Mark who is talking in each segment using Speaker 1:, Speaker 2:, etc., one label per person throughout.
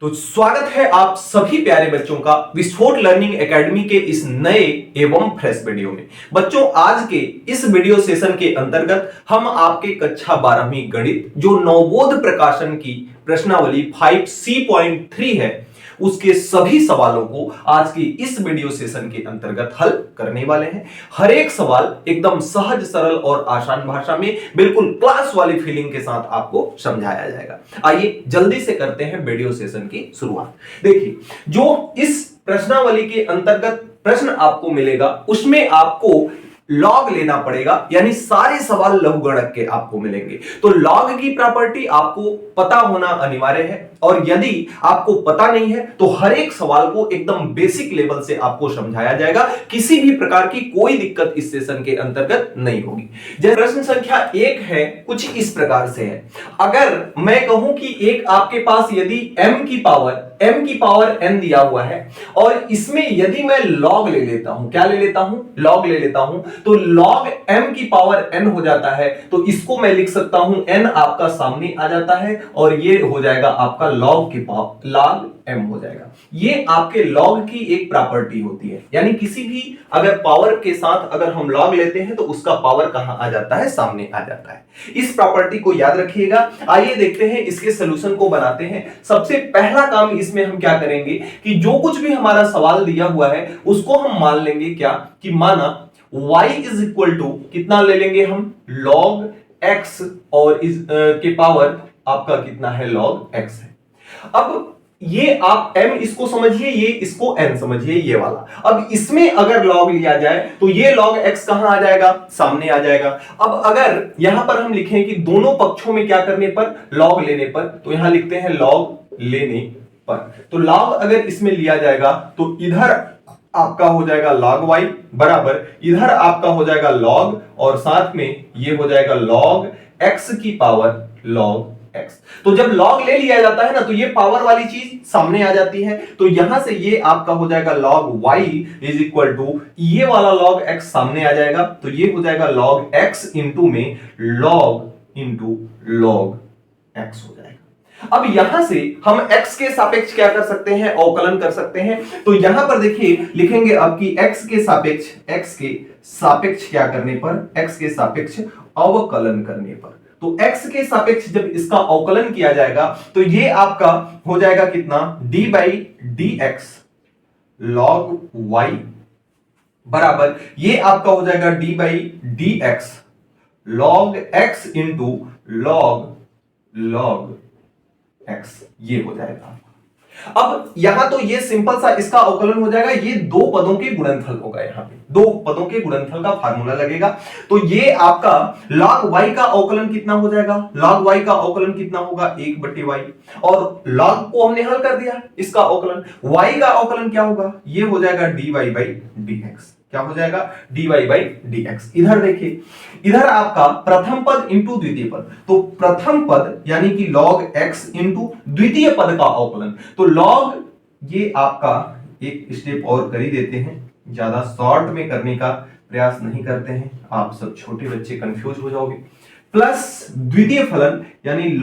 Speaker 1: तो स्वागत है आप सभी प्यारे बच्चों का विस्फोट लर्निंग एकेडमी के इस नए एवं फ्रेश वीडियो में। बच्चों, आज के इस वीडियो सेशन के अंतर्गत हम आपके कक्षा 12वीं गणित जो नवबोध प्रकाशन की प्रश्नावली 5C.3 है उसके सभी सवालों को आज की इस वीडियो सेशन के अंतर्गत हल करने वाले हैं। हर एक सवाल एकदम सहज, सरल और आसान भाषा में बिल्कुल क्लास वाली फीलिंग के साथ आपको समझाया जाएगा। आइए जल्दी से करते हैं वीडियो सेशन की शुरुआत। देखिए, जो इस प्रश्नावली के अंतर्गत प्रश्न आपको मिलेगा उसमें आपको लॉग लेना पड़ेगा, यानी सारे सवाल लघुगणक के आपको मिलेंगे। तो लॉग की प्रॉपर्टी आपको पता होना अनिवार्य है, और यदि आपको पता नहीं है तो हर एक सवाल को एकदम बेसिक लेवल से आपको समझाया जाएगा। किसी भी प्रकार की कोई दिक्कत इस सेशन के अंतर्गत नहीं होगी। जैसे प्रश्न संख्या 1 है, कुछ इस प्रकार से है। अगर मैं कहूं कि एक आपके पास यदि m की पावर n दिया हुआ है और इसमें यदि मैं log ले लेता हूं, क्या ले लेता हूं? log ले लेता हूं, तो log m की पावर n हो जाता है। तो इसको मैं लिख सकता हूं, n आपका सामने आ जाता है और ये हो जाएगा आपका log की पावर log m हो जाएगा। ये आपके log की एक प्रॉपर्टी होती है, यानी किसी भी अगर पावर के साथ अगर हम log लेते हैं तो उसका पावर कहां आ जाता है? सामने आ जाता है। इस प्रॉपर्टी को याद रखिएगा। आइए देखते हैं इसके सॉल्यूशन को बनाते हैं। सबसे पहला काम इसमें हम क्या करेंगे कि जो कुछ भी हमारा सवाल दिया हुआ है उसको हम मान लेंगे क्या कि माना y इज इक्वल टू कितना ले लेंगे हम? log x, और इस के पावर आपका कितना है? log x है। अब ये आप m इसको समझिए, ये इसको n समझिए, ये वाला। अब इसमें अगर log लिया जाए तो ये log x कहां आ जाएगा? सामने आ जाएगा। अब अगर यहां पर हम लिखें कि दोनों पक्षों में क्या करने पर? log लेने पर, तो यहां लिखते हैं log लेने पर। तो log अगर इसमें लिया जाएगा तो इधर आपका हो जाएगा log y बराबर इधर आपका हो जाएगा log, और साथ में ये हो जाएगा log x की पावर log x। तो जब log ले लिया जाता है ना तो ये पावर वाली चीज सामने आ जाती है। तो यहां से ये आपका हो जाएगा log y is equal to ये वाला log x सामने आ जाएगा, तो ये हो जाएगा log x इंटू में log इंटू log x हो जाएगा। अब यहां से हम x के सापेक्ष क्या कर सकते हैं? अवकलन कर सकते हैं। तो यहां पर देखिए लिखेंगे अब कि x के सापेक्ष क्या करने पर? x के सापेक्ष अवकलन करने पर। तो x के सापेक्ष जब इसका अवकलन किया जाएगा तो ये आपका हो जाएगा कितना? d by D x log y बराबर ये आपका हो जाएगा d by D x log x into log x, ये हो जाएगा। अब यहां तो ये सिंपल सा इसका अवकलन हो जाएगा, ये दो पदों के गुणनफल होगा। यहां पे दो पदों के गुणनफल का फार्मूला लगेगा। तो ये आपका log y का अवकलन कितना हो जाएगा? log y का अवकलन कितना होगा? 1/y, और log को हमने हल कर दिया, इसका अवकलन y का अवकलन क्या होगा? ये हो जाएगा dy बाई dx। क्या हो जाएगा? dy by dx। इधर देखिए, इधर आपका प्रथम पद इंटू द्वितीय पद, तो प्रथम पद यानी कि log x इंटू द्वितीय पद का अवकलन। तो log, ये आपका एक स्टेप और कर ही देते हैं, ज्यादा शॉर्ट में करने का प्रयास नहीं करते हैं, आप सब छोटे बच्चे कंफ्यूज हो जाओगे। प्लस द्वितीय फलन यानी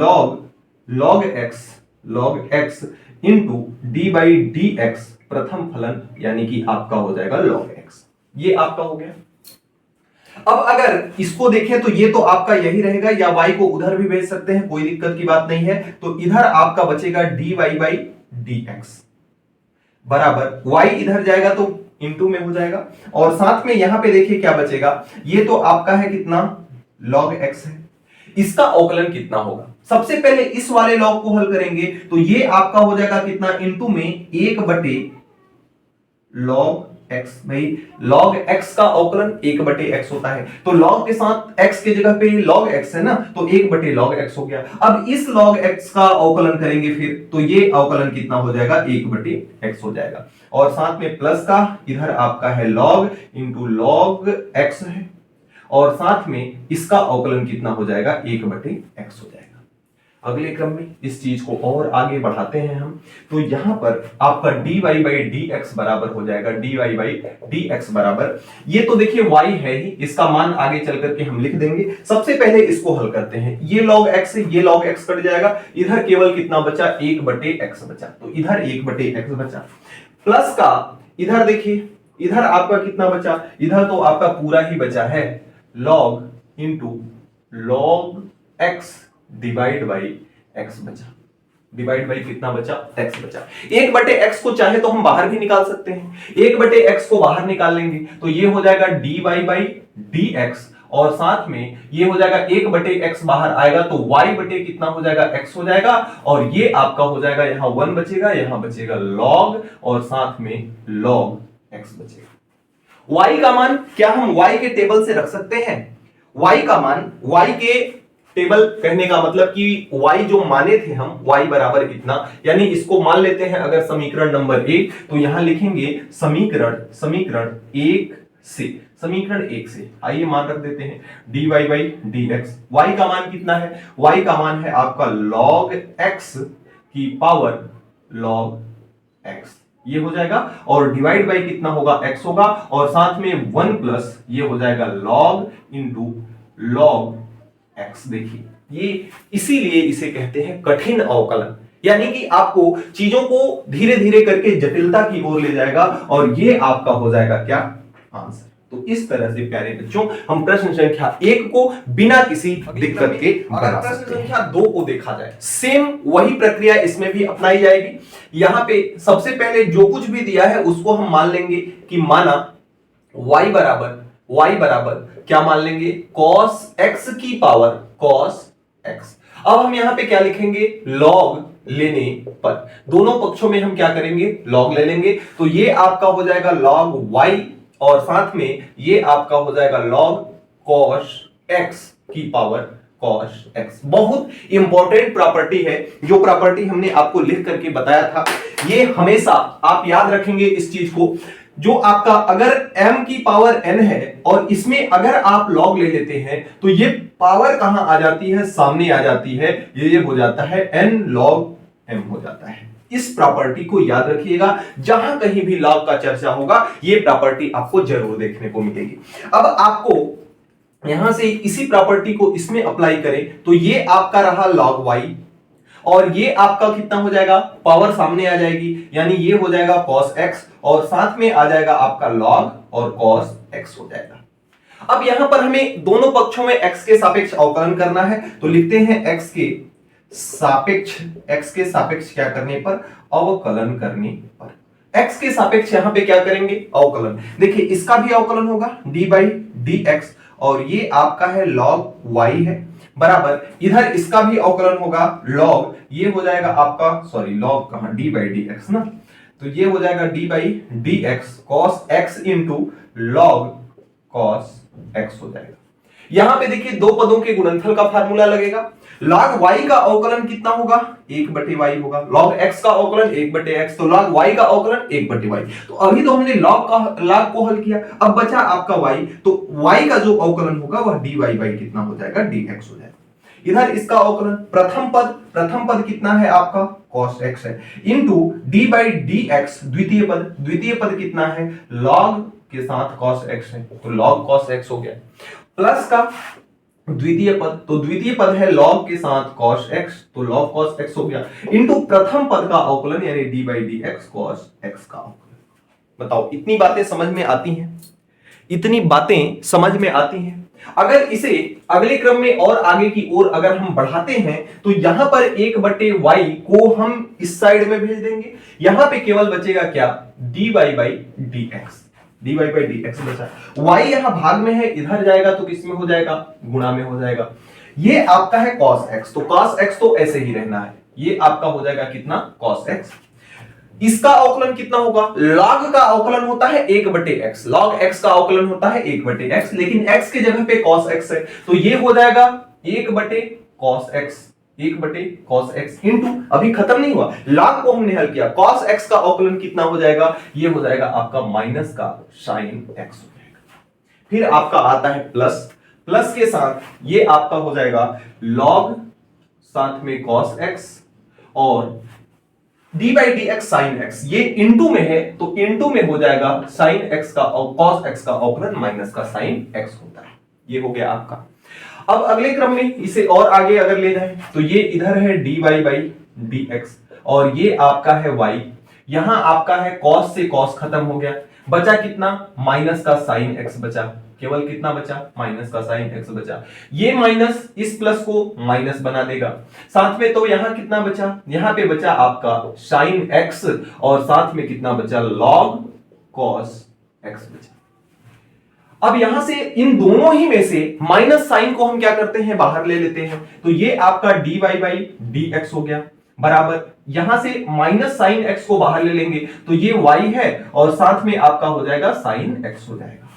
Speaker 1: log x into d by D x प्रथम फलन, यानी कि आपका हो जाएगा log x। ये आपका हो गया। अब अगर इसको देखें तो ये तो आपका यही रहेगा, या y को उधर भी भेज सकते हैं, कोई दिक्कत की बात नहीं है। तो इधर आपका बचेगा dy बाई dx बराबर y इधर जाएगा तो इंटू में हो जाएगा, और साथ में यहां पे देखिए क्या बचेगा, ये तो आपका है कितना? log x है। इसका अवकलन कितना होगा? सबसे पहले इस वाले log को हल करेंगे तो ये आपका हो जाएगा कितना? इंटू में 1/log x। भाई log x का अवकलन 1/x होता है, तो log के साथ x के जगह पे log x है ना, तो 1/log x हो गया। अब इस log x का अवकलन करेंगे फिर, तो ये अवकलन कितना हो जाएगा? 1/x हो जाएगा, और साथ में प्लस का इधर आपका है log इंटू log x है, और साथ में इसका अवकलन कितना हो जाएगा? 1/x हो जाएगा। अगले क्रम में इस चीज को और आगे बढ़ाते हैं हम, तो यहां पर आपका dy बाई डी एक्स बराबर हो जाएगा dy बाई डी एक्स बराबर, ये तो देखिए y है ही, इसका मान आगे चल करके हम लिख देंगे। सबसे पहले इसको हल करते हैं, ये log x है, ये log x कट जाएगा, इधर केवल कितना बचा 1/x बचा, तो इधर 1/x बचा, प्लस का इधर देखिए इधर आपका कितना बचा, इधर तो आपका पूरा ही बचा है log into log x divide by x बचा, डिवाइड बाई कितना बचा x बचा। 1/x को चाहे तो हम बाहर भी निकाल सकते हैं, 1/x को बाहर निकाल लेंगे तो ये हो जाएगा dy बाई dx, और साथ में ये हो जाएगा 1/x बाहर आएगा तो y बटे कितना हो जाएगा x हो जाएगा, और ये आपका हो जाएगा यहां 1 बचेगा, यहां बचेगा log और साथ में log x बचेगा। y का मान क्या हम y के टेबल से रख सकते हैं, y का मान y के टेबल कहने का मतलब कि y जो माने थे हम y बराबर इतना, यानी इसको मान लेते हैं अगर समीकरण नंबर 1, तो यहां लिखेंगे समीकरण 1 से, समीकरण 1 से आइए मान रख देते हैं dy बाई dx, y का मान कितना है, y का मान है आपका log x की पावर log x, ये हो जाएगा, और डिवाइड बाई कितना होगा x होगा, और साथ में 1 प्लस ये हो जाएगा log इंटू log x। देखिए ये इसीलिए इसे कहते हैं कठिन अवकलन, यानी कि आपको चीजों को धीरे धीरे करके जटिलता की ओर ले जाएगा, और ये आपका हो जाएगा क्या आंसर। तो इस तरह से प्यारे बच्चों हम प्रश्न संख्या 1 को बिना किसी दिक्कत के बना सकते हैं। प्रश्न संख्या 2 को देखा जाए, सेम वही प्रक्रिया इसमें भी अपनाई जाएगी। यहां पे सबसे पहले जो कुछ भी दिया है उसको हम मान लेंगे कि माना y बराबर क्या मान लेंगे cos x की पावर cos x। अब हम यहां पे क्या लिखेंगे, log लेने पर दोनों पक्षों में हम क्या करेंगे log ले लेंगे, तो ये आपका हो जाएगा log y, और साथ में ये आपका हो जाएगा log cos x की पावर cos x। बहुत इंपॉर्टेंट प्रॉपर्टी है, जो प्रॉपर्टी हमने आपको लिख करके बताया था, ये हमेशा आप याद रखेंगे इस चीज को, जो आपका अगर m की पावर n है और इसमें अगर आप log ले लेते हैं तो ये पावर कहां आ जाती है, सामने आ जाती है, ये हो जाता है n log m हो जाता है। इस प्रॉपर्टी को याद रखिएगा, जहां कहीं भी log का चर्चा होगा ये प्रॉपर्टी आपको जरूर देखने को मिलेगी। अब आपको यहां से इसी प्रॉपर्टी को इसमें अप्लाई करें तो ये आपका रहा log y, और ये आपका कितना हो जाएगा, पावर सामने आ जाएगी, यानी ये हो जाएगा cos x, और साथ में आ जाएगा आपका log और cos x हो जाएगा। अब यहां पर हमें दोनों पक्षों में x के सापेक्ष अवकलन करना है, तो लिखते हैं x के सापेक्ष क्या करने पर, अवकलन करने पर। x के सापेक्ष यहां पे क्या करेंगे, अवकलन। देखिए इसका भी अवकलन होगा dy बाई dx, और ये आपका है log y है, बराबर इधर इसका भी अवकलन होगा log, ये हो जाएगा आपका log कहां d बाई dx ना, तो ये हो जाएगा d by dx cos x into log cos x हो जाएगा। यहां पे देखिए दो पदों के गुणनफल का फार्मूला लगेगा, log y का अवकलन कितना होगा 1/y होगा, log x का अवकलन 1/x, तो log y का अवकलन 1/y। तो अभी तो हमने log को हल किया, अब बचा आपका y, तो y का जो अवकलन होगा वह dy बाई कितना हो जाएगा dx हो जाएगा। इधर इसका अवकलन प्रथम पद कितना है आपका cos x है, इंटू d बाई dx द्वितीय पद कितना है, log के साथ cos x है, तो log cos x हो गया, प्लस का द्वितीय पद, तो द्वितीय पद है log के साथ cos x, तो log cos x हो गया, इंटू प्रथम पद का अवकलन यानी d by dx cos x का अवकलन। बताओ इतनी बातें समझ में आती हैं, इतनी बातें समझ में आती हैं। अगर इसे अगले क्रम में और आगे की ओर अगर हम बढ़ाते हैं तो यहां पर 1/y को हम इस साइड में भेज देंगे, यहां पे केवल बचेगा क्या dy by dx, dy by dx बचा, y यहां भाग में है, इधर जाएगा तो किस में हो जाएगा, गुणा में हो जाएगा। ये आपका है cos x, तो cos x तो ऐसे ही रहना है, ये आपका हो जाएगा कितना cos x। इसका अवकलन कितना होगा, log का अवकलन होता है 1/x, log x का अवकलन होता है 1/x, लेकिन x के जगह पे cos x है, तो ये हो जाएगा 1/cos x इंटू, अभी खत्म नहीं हुआ, log को हमने हल किया, cos x का अवकलन कितना हो जाएगा, ये हो जाएगा आपका माइनस का sin x हो जाएगा। फिर आपका आता है प्लस के साथ ये आपका हो जाएगा log साथ में cos x और D by D x sine x, ये इनटू में है तो इनटू में हो जाएगा साइन एक्स का और कॉस एक्स का अवकलन माइनस का साइन एक्स होता है। ये हो गया आपका। अब अगले क्रम में इसे और आगे अगर ले जाए तो ये इधर है D Y by D X और ये आपका है y, यहां आपका है cos से cos खत्म हो गया, बचा कितना माइनस का साइन x बचा, केवल कितना बचा माइनस का साइन x बचा। ये माइनस इस प्लस को माइनस बना देगा, साथ में तो यहां कितना बचा, यहां पे बचा आपका साइन x और साथ में कितना बचा log cos x बचा। अब यहां से इन दोनों ही में से माइनस साइन को हम क्या करते हैं बाहर ले लेते हैं, तो ये आपका D Y by D x हो गया बराबर, यहां से माइनस साइन एक्स को बाहर ले लेंगे तो ये y है और साथ में आपका हो जाएगा साइन x हो जाएगा,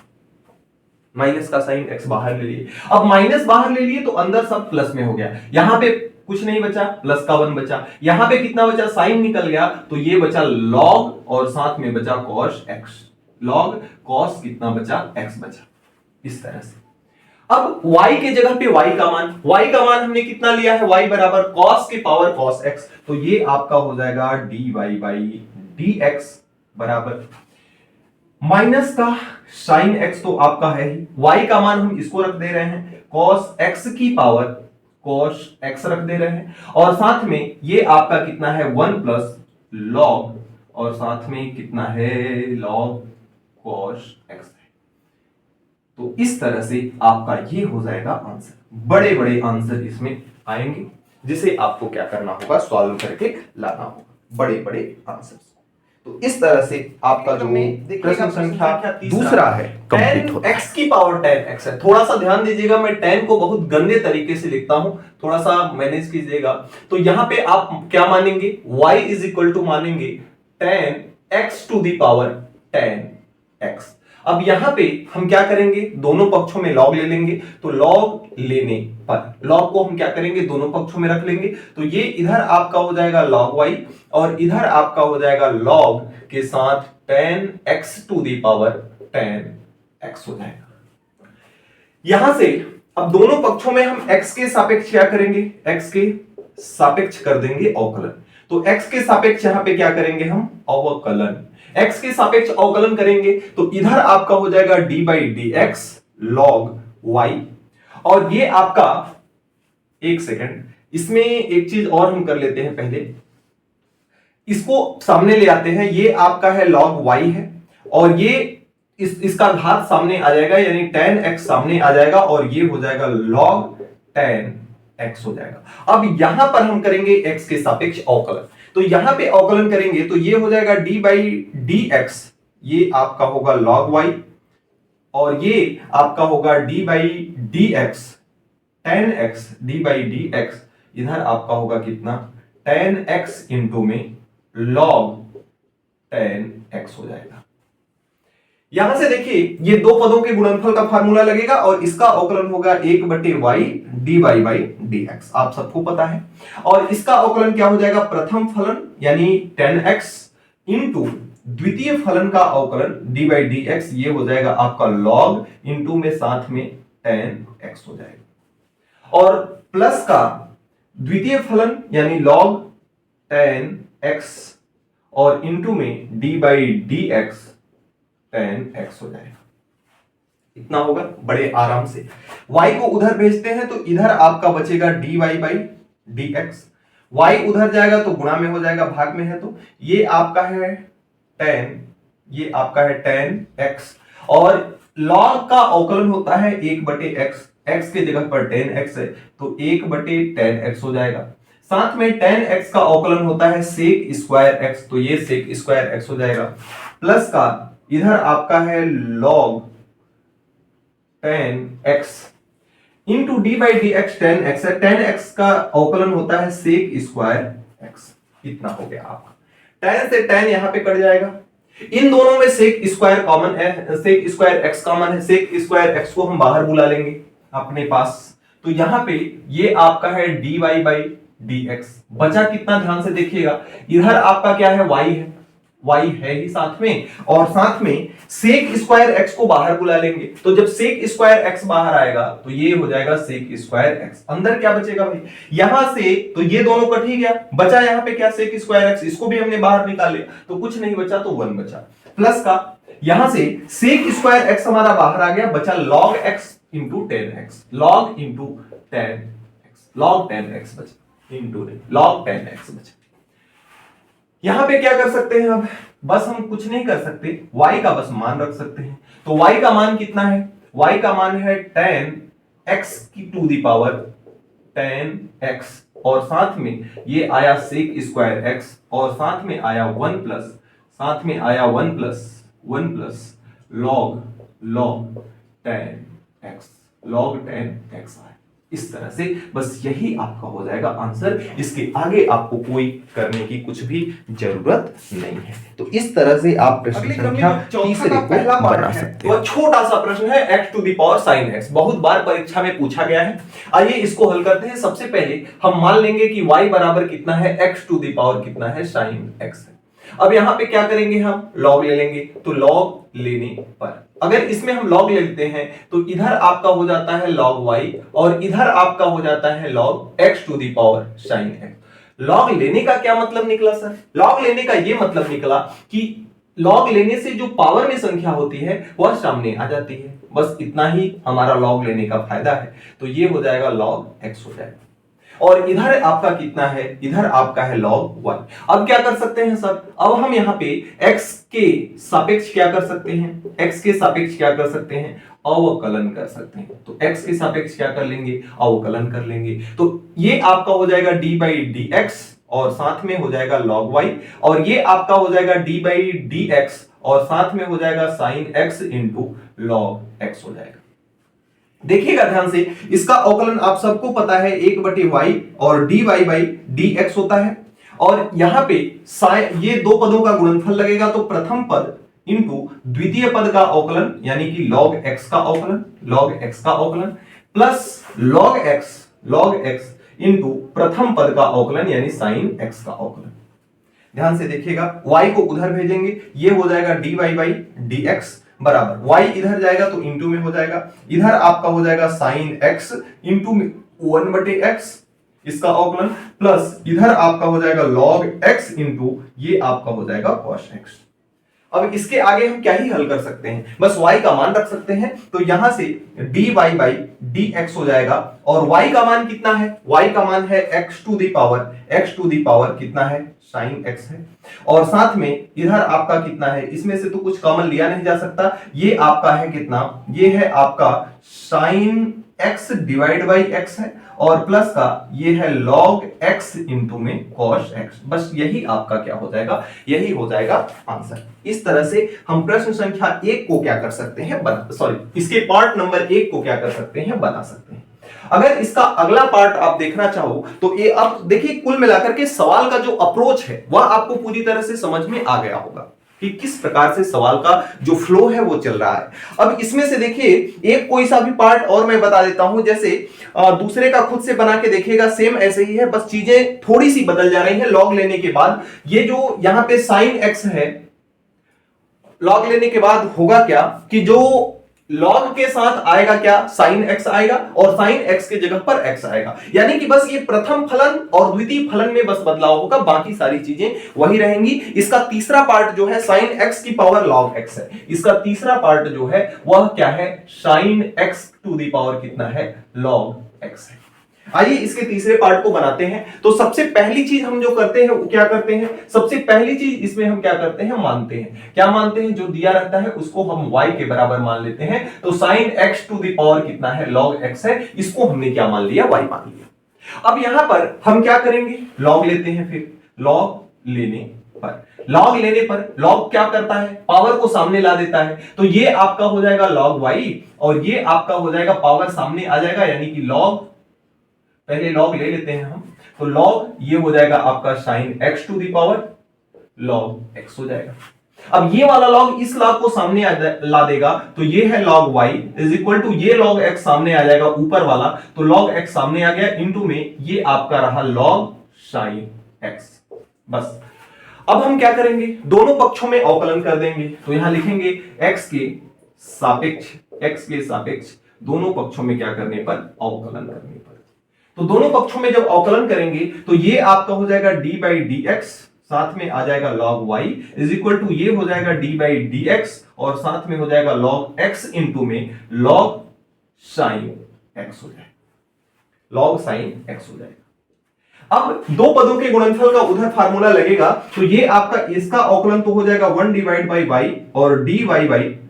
Speaker 1: माइनस का साइन x बाहर ले लिए। अब माइनस बाहर ले लिए तो अंदर सब प्लस में हो गया, यहां पे कुछ नहीं बचा, प्लस का 1 बचा, यहां पे कितना बचा साइन निकल गया तो ये बचा log और साथ में बचा cos x, log cos कितना बचा x बचा, इस तरह से। अब y के जगह पे y का मान हमने कितना लिया है, y बराबर cos के पावर cos x, तो ये आपका हो जाएगा dy बाई dx बराबर माइनस का sin x तो आपका है ही, y का मान हम इसको रख दे रहे हैं cos x की पावर cos x रख दे रहे हैं और साथ में ये आपका कितना है 1 प्लस log और साथ में कितना है log cos x है। तो इस तरह से आपका ये हो जाएगा आंसर, बड़े बड़े आंसर इसमें आएंगे जिसे आपको क्या करना होगा सॉल्व करके लाना होगा, बड़े बड़े आंसर। तो इस तरह से आपका जो प्रश्न संख्या दूसरा है 10x की पावर 10x है। थोड़ा सा ध्यान दीजिएगा, मैं 10 को बहुत गंदे तरीके से लिखता हूं, थोड़ा सा मैनेज कीजिएगा। तो यहां पे आप क्या मानेंगे, y इज इक्वल टू मानेंगे 10x to the power 10x। अब यहां पे हम क्या करेंगे, दोनों पक्षों में log ले लेंगे, तो log लेने पर log को हम क्या करेंगे दोनों पक्षों में रख लेंगे, तो ये इधर आपका हो जाएगा log y और इधर आपका हो जाएगा log के साथ 10x to the power 10x हो जाएगा। यहां से अब दोनों पक्षों में हम x के सापेक्ष क्या करेंगे, x के सापेक्ष कर देंगे अवकलन, तो x के सापेक्ष यहां पे क्या करेंगे हम अवकलन, x के सापेक्ष अवकलन करेंगे तो इधर आपका हो जाएगा d by D x log y और ये आपका, एक सेकंड इसमें एक चीज और हम कर लेते हैं, पहले इसको सामने ले आते हैं, ये आपका है log y है और ये इसका घात सामने आ जाएगा यानी 10x सामने आ जाएगा और ये हो जाएगा log 10x हो जाएगा। अब यहां पर हम करेंगे x के सापेक्ष अवकलन, तो यहां पे अवकलन करेंगे तो ये हो जाएगा d बाई डी एक्स, ये आपका होगा log y और ये आपका होगा d by D x 10x, d by D x इधर आपका होगा कितना 10x इंटू में log 10x हो जाएगा। यहां से देखिए ये दो पदों के गुणनफल का फार्मूला लगेगा और इसका अवकलन होगा 1/y dy बाई dx, आप सबको पता है। और इसका अवकलन क्या हो जाएगा, प्रथम फलन यानी 10x इंटू द्वितीय फलन का अवकलन d बाई dx, ये हो जाएगा आपका log इंटू में साथ में 10x हो जाएगा और प्लस का द्वितीय फलन यानी log 10x और इंटू में d बाई dx 10x हो जाएगा, इतना होगा बड़े आराम से। y को उधर भेजते हैं तो इधर आपका बचेगा dy बाई dx, y उधर जाएगा तो गुणा में हो जाएगा, भाग में है तो ये आपका है 10, ये आपका है 10x और log का अवकलन होता है 1/x, x के जगह पर 10x है तो 1/10x हो जाएगा। साथ में 10x का अवकलन होता है sec स्क्वायर x, तो ये sec स्क्वायर x हो जाएगा। प्लस का इधर आपका है log 10x into d by D x 10x है, 10x का अवकलन होता है sec स्क्वायर x, इतना हो गया आपका। 10 से 10 यहां पे कट जाएगा, इन दोनों में sec स्क्वायर कॉमन है, sec स्क्वायर x कॉमन है, sec स्क्वायर x को हम बाहर बुला लेंगे अपने पास, तो यहां पे ये आपका है dy बाई dx, बचा कितना ध्यान से देखिएगा, इधर आपका क्या है y है y है ही साथ में, और साथ में सेक स्क्वायर x को बाहर बुला लेंगे। तो जब सेक स्क्वायर x बाहर आएगा तो ये हो जाएगा सेक स्क्वायर x। अंदर क्या बचेगा भाई, यहां से तो ये दोनों कट ही गया, बचा यहां पे क्या सेक स्क्वायर x, इसको भी हमने बाहर निकाल लिया तो कुछ नहीं बचा, तो 1 बचा। प्लस का यहां से सेक स्क्वायर x हमारा बाहर आ गया, बचा log x into 10x, log into 10x, log 10x बचा इंटू log 10x बचा। यहां पे क्या कर सकते हैं, अब बस हम कुछ नहीं कर सकते, y का बस मान रख सकते हैं। तो y का मान कितना है, y का मान है 10x की टू दी पावर 10x, और साथ में ये आया सेक स्क्वायर x, और साथ में आया 1 प्लस, साथ में आया 1 plus log 10x, log 10x आया। इस तरह से बस यही आपका हो जाएगा आंसर, इसके आगे आपको कोई करने की कुछ भी जरूरत नहीं है। तो इस तरह से आप प्रश्न संख्या तीसरे को बना सकते हैं। तो छोटा सा प्रश्न है x to the power sin x, बहुत बार परीक्षा में पूछा गया है। आइए इसको हल करते हैं। सबसे पहले हम मान लेंगे कि y बराबर कितना है, x टू द पावर कितना है, sin x है। अब यहां पे क्या करेंगे, हम लॉग ले लेंगे। तो लॉग लेने पर अगर इसमें हम लॉग ले लेते हैं तो इधर आपका हो जाता है log y, और इधर आपका हो जाता है log x to the power sin x। Log लेने का क्या मतलब निकला सर, लॉग लेने का ये मतलब निकला कि लॉग लेने से जो पावर में संख्या होती है वह सामने आ जाती है। बस इतना ही हमारा लॉग लेने का फायदा है। तो ये हो जाएगा log x हो जाएगा, और इधर आपका कितना है, इधर आपका है log y। अब क्या कर सकते हैं सर, अब हम यहाँ पे x के सापेक्ष क्या कर सकते हैं, x के सापेक्ष क्या कर सकते हैं, अवकलन कर सकते हैं। तो x के सापेक्ष क्या कर लेंगे, अवकलन कर लेंगे। तो ये आपका हो जाएगा d बाई डी एक्स, और साथ में हो जाएगा log y, और ये आपका हो जाएगा d बाई डी एक्स, और साथ में हो जाएगा sin x into log x हो जाएगा। देखिएगा ध्यान से, इसका अवकलन आप सबको पता है 1/y और dy बाई dx होता है, और यहां पे ये दो पदों का गुणनफल लगेगा। तो प्रथम पद इंटू द्वितीय पद का अवकलन यानी कि log x का अवकलन, log x का अवकलन, प्लस log x इंटू प्रथम पद का अवकलन यानी sin x का अवकलन। ध्यान से देखिएगा, y को उधर भेजेंगे, ये हो जाएगा dy बाई dx बराबर y इधर जाएगा तो इंटू में हो जाएगा, इधर आपका हो जाएगा sin x इंटू 1/x इसका अवकलन, प्लस इधर आपका हो जाएगा log x इंटू ये आपका हो जाएगा cos x। अब इसके आगे हम क्या ही हल कर सकते हैं, बस y का मान रख सकते हैं। तो यहां से dy बाई dx हो जाएगा, और y का मान कितना है, y का मान है x टू दी पावर कितना है, sin x है, और साथ में इधर आपका कितना है, इसमें से तो कुछ कॉमन लिया नहीं जा सकता, ये आपका है कितना, ये है आपका sin x divide by x है, और प्लस का ये है log x इंटू में cos x। बस यही आपका क्या हो जाएगा, यही हो जाएगा आंसर। इस तरह से हम प्रश्न संख्या 1 को क्या कर सकते हैं, इसके पार्ट नंबर 1 को क्या कर सकते हैं, बना सकते हैं। अगर इसका अगला पार्ट आप देखना चाहो तो ये अब देखिए, कुल मिलाकर के सवाल का जो अप्रोच है वह आपको पूरी तरह से समझ में आ गया होगा कि किस प्रकार से सवाल का जो फ्लो है वो चल रहा है। अब इसमें से देखिए एक कोई सा भी पार्ट और मैं बता देता हूं, जैसे दूसरे का खुद से बना के देखिएगा, सेम ऐसे ही है, बस चीजें थोड़ी सी बदल जा रही हैं। लॉग लेने के बाद ये जो यहां पे sin x है, लॉग लेने के बाद होगा क्या कि जो लॉग के साथ आएगा क्या, sin x आएगा, और sin x के जगह पर x आएगा। यानी कि बस ये प्रथम फलन और द्वितीय फलन में बस बदलाव होगा, बाकी सारी चीजें वही रहेंगी। इसका तीसरा पार्ट जो है sin x की पावर log x है, इसका तीसरा पार्ट जो है वह क्या है, sin x to the power कितना है, log x है। आइए इसके तीसरे पार्ट को बनाते हैं। तो सबसे पहली चीज हम जो करते हैं वो क्या करते हैं, सबसे पहली चीज इसमें हम क्या करते हैं, मानते हैं। क्या मानते हैं, जो दिया रहता है उसको हम y के बराबर मान लेते हैं। तो sin x to the power कितना है, log x है, इसको हमने क्या मान लिया, y मान लिया। अब यहां पर हम क्या करेंगे, log लेते हैं। फिर log लेने पर log क्या करता है, पावर को सामने ला देता है। तो ये आपका हो जाएगा log y, और ये आपका हो जाएगा पावर सामने आ जाएगा, यानी कि log, पहले log ले लेते हैं हम। तो log ये हो जाएगा आपका sin x to the power log x हो जाएगा। अब ये वाला log इस log को सामने ला देगा, तो ये है log y is equal to ये log x सामने आ जाएगा ऊपर वाला, तो log x सामने आ गया, इंटू में ये आपका रहा log sin x। बस अब हम क्या करेंगे, दोनों पक्षों में अवकलन कर देंगे। तो यहां लिखेंगे x के सापेक्ष दोनों पक्षों में क्या करने पर, अवकलन करने पर। तो दोनों पक्षों में जब अवकलन करेंगे तो ये आपका हो जाएगा d बाई डी एक्स, साथ में आ जाएगा log y is equal to ये हो जाएगा d बाई डी एक्स और साथ में हो जाएगा log x इंटू में log साइन x हो जाएगा, log साइन x हो जाएगा। अब दो पदों के गुणनफल का उधर फार्मूला लगेगा तो ये आपका इसका अवकलन तो हो जाएगा 1 डिवाइड बाई y और dy बाई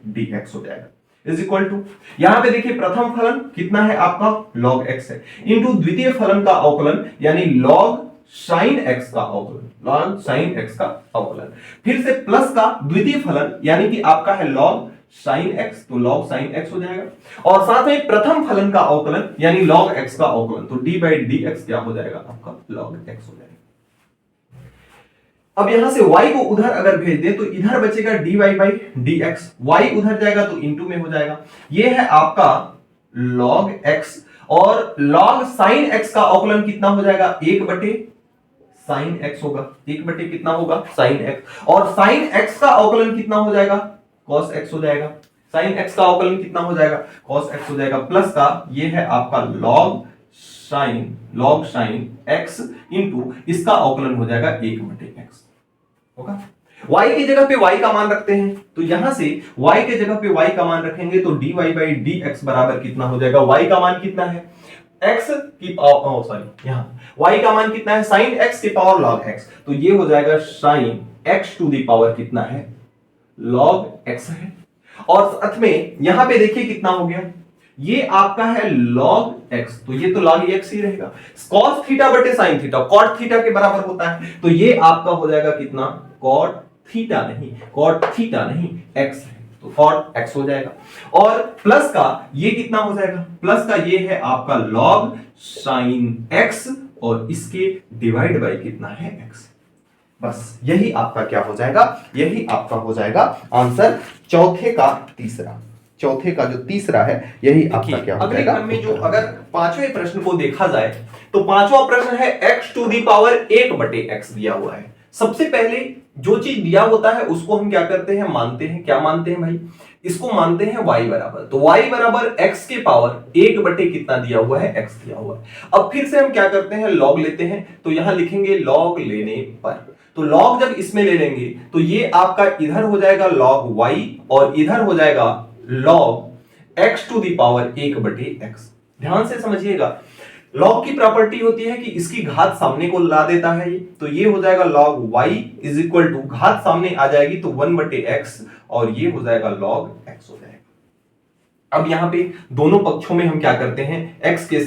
Speaker 1: dx हो जाएगा इज इक्वल टू, यहां पे देखिए प्रथम फलन कितना है आपका log x है, इंटू द्वितीय फलन का अवकलन यानी log sin x का अवकलन, log sin x का अवकलन, फिर से प्लस का द्वितीय फलन यानी कि आपका है log sin x, तो log sin x हो जाएगा और साथ में प्रथम फलन का अवकलन यानी log x का अवकलन, तो d बाई dx क्या हो जाएगा आपका log x हो जाएगा। अब यहां से y को उधर अगर भेज दे तो इधर बचेगा dy बाई dx, y उधर जाएगा तो इंटू में हो जाएगा, ये है आपका log x और log sin x का अवकलन कितना हो जाएगा, 1 बटे sin x होगा, 1 बटे कितना होगा sin x और sin x का अवकलन कितना हो जाएगा cos x हो जाएगा, sin x का अवकलन कितना हो जाएगा cos x हो जाएगा, प्लस का ये है आपका log sin x इंटू इसका अवकलन हो जाएगा 1 बटे x होगा। y की जगह पे y का मान रखते हैं तो यहां से y के जगह पे y का मान रखेंगे तो dy बाई dx बराबर कितना हो जाएगा, y का मान कितना है x की पावर सॉरी यहां y का मान कितना है sin x की पावर log x, तो ये हो जाएगा sin x to the power कितना है log x है और साथ में यहां पे देखिए कितना हो गया, ये आपका है log x, तो ये तो log x ही रहेगा, cos थीटा बटे sin थीटा cot थीटा के बराबर होता है, तो ये आपका हो जाएगा कितना cot थीटा नहीं x है, तो cot x हो जाएगा और प्लस का ये कितना हो जाएगा, प्लस का ये है आपका log sin x और इसके डिवाइड बाय कितना है x, बस यही आपका क्या हो जाएगा, यही आपका हो जाएगा आंसर चौथे का जो तीसरा है यही आपका क्या हो जाएगा। अगले क्रम में जो अगर पांचवें प्रश्न को देखा जाए तो पांचवा प्रश्न है x टू दी पावर 1 बटे x दिया हुआ है। सबसे पहले जो चीज दिया होता है उसको हम क्या करते हैं, मानते हैं, क्या मानते हैं भाई, इसको मानते हैं y बराबर, तो y बराबर x के पावर 1 बटे कितना दिया हुआ है x दिया हुआ है। अब फिर से हम क्या करते हैं, log लेते हैं, तो यहां लिखेंगे log लेने पर, तो log जब इसमें ले लेंगे तो ये आपका इधर हो जाएगा log y और इधर हो जाएगा log x to the power 1 बटे x। ध्यान से समझिएगा, log की प्रॉपर्टी होती है कि इसकी घात सामने को ला देता है ये, तो ये हो जाएगा log y is equal to घात सामने आ जाएगी तो 1 बटे x और ये हो जाएगा log x हो जाएगा। अब यहां पे दोनों पक्षों में हम क्या करते हैं, x के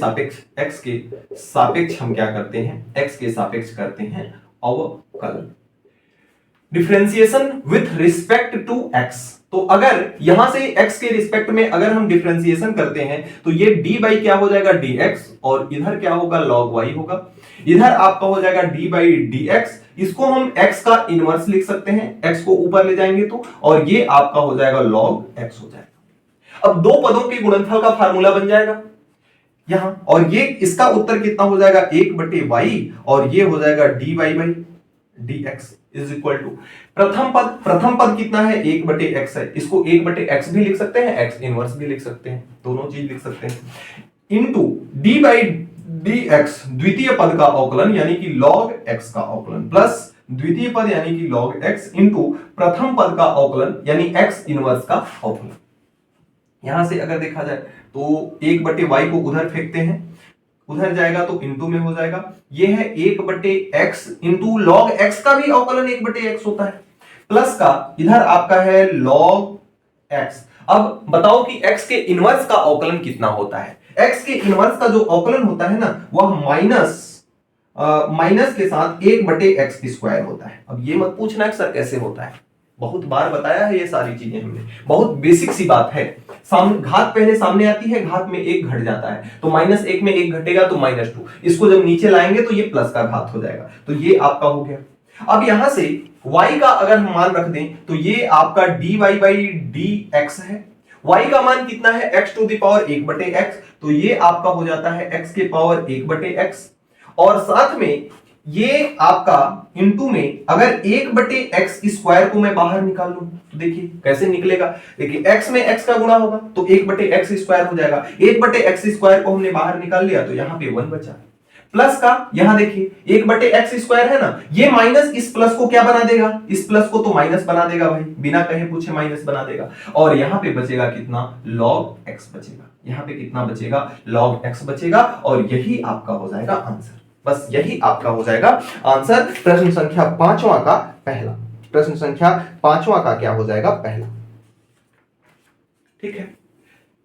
Speaker 1: सापेक्ष हम क्या करते हैं, x के सापेक्ष करते हैं अवकलन, differentiation with respect to x। तो अगर यहां से x के रिस्पेक्ट में अगर हम डिफरेंशिएशन करते हैं तो ये d बाई क्या हो जाएगा dx और इधर क्या होगा log y होगा, इधर आपका हो जाएगा d बाई dx, इसको हम x का इनवर्स लिख सकते हैं, x को ऊपर ले जाएंगे तो, और ये आपका हो जाएगा log x हो जाएगा। अब दो पदों के गुणनफल का फार्मूला बन जाएगा यहां, और ये इसका उत्तर कितना हो जाएगा 1 बटे y और ये हो जाएगा dy by dx is equal to प्रथम पद कितना है 1 बटे x है, इसको 1 बटे x भी लिख सकते हैं, x इनवर्स भी लिख सकते हैं, दोनों चीज लिख सकते हैं, इनटू d बाई dx द्वितीय पद का अवकलन यानी कि log x का अवकलन प्लस द्वितीय पद यानी कि log x इनटू प्रथम पद का अवकलन यानी x इनवर्स का अवकलन। यहां से अगर देखा जाए तो 1 बटे y को उधर फेंकते हैं, उधर जाएगा तो इंटू में हो जाएगा, ये है 1 बटे x इंटू log x का भी अवकलन 1 बटे x होता है, प्लस का इधर आपका है log x। अब बताओ कि x के इनवर्स का अवकलन कितना होता है, x के इनवर्स का जो अवकलन होता है ना वह माइनस के साथ 1 बटे x स्क्वायर होता है। अब ये मत पूछना कि सर कैसे होता है, बहुत बार बताया है ये सारी चीजें हमने, बहुत बेसिक सी बात है। घात पहले सामने आती है, घात में 1 घट जाता है, तो -1 में 1 घटेगा तो -2, इसको जब नीचे लाएंगे तो ये प्लस का घात हो जाएगा, तो ये आपका हो गया। अब यहां से y का अगर हम मान रख दें तो ये आपका dy बाई dx है, y का मान कितना है x टू दी पावर 1 बटे x, तो ये आपका हो जाता है x के पावर 1 बटे x और साथ में ये आपका इनटू में अगर 1/x² को मैं बाहर निकाल लूं तो देखिए कैसे निकलेगा। देखिए x में x का गुणा होगा तो 1/x² हो जाएगा। 1/x² को हमने बाहर निकाल लिया तो यहां पे 1 बचा। प्लस का यहां देखिए 1/x² है ना, ये माइनस इस प्लस को क्या बना देगा, इस प्लस को तो माइनस बना देगा भाई, बिना कहे पूछे माइनस बना देगा। और यहां पे बचेगा कितना, log x बचेगा। यहां पे कितना बचेगा, log x बचेगा। और यही आपका हो जाएगा आंसर। बस यही आपका हो जाएगा आंसर। प्रश्न संख्या 5वां का पहला। प्रश्न संख्या 5वां का क्या हो जाएगा, पहला। ठीक है,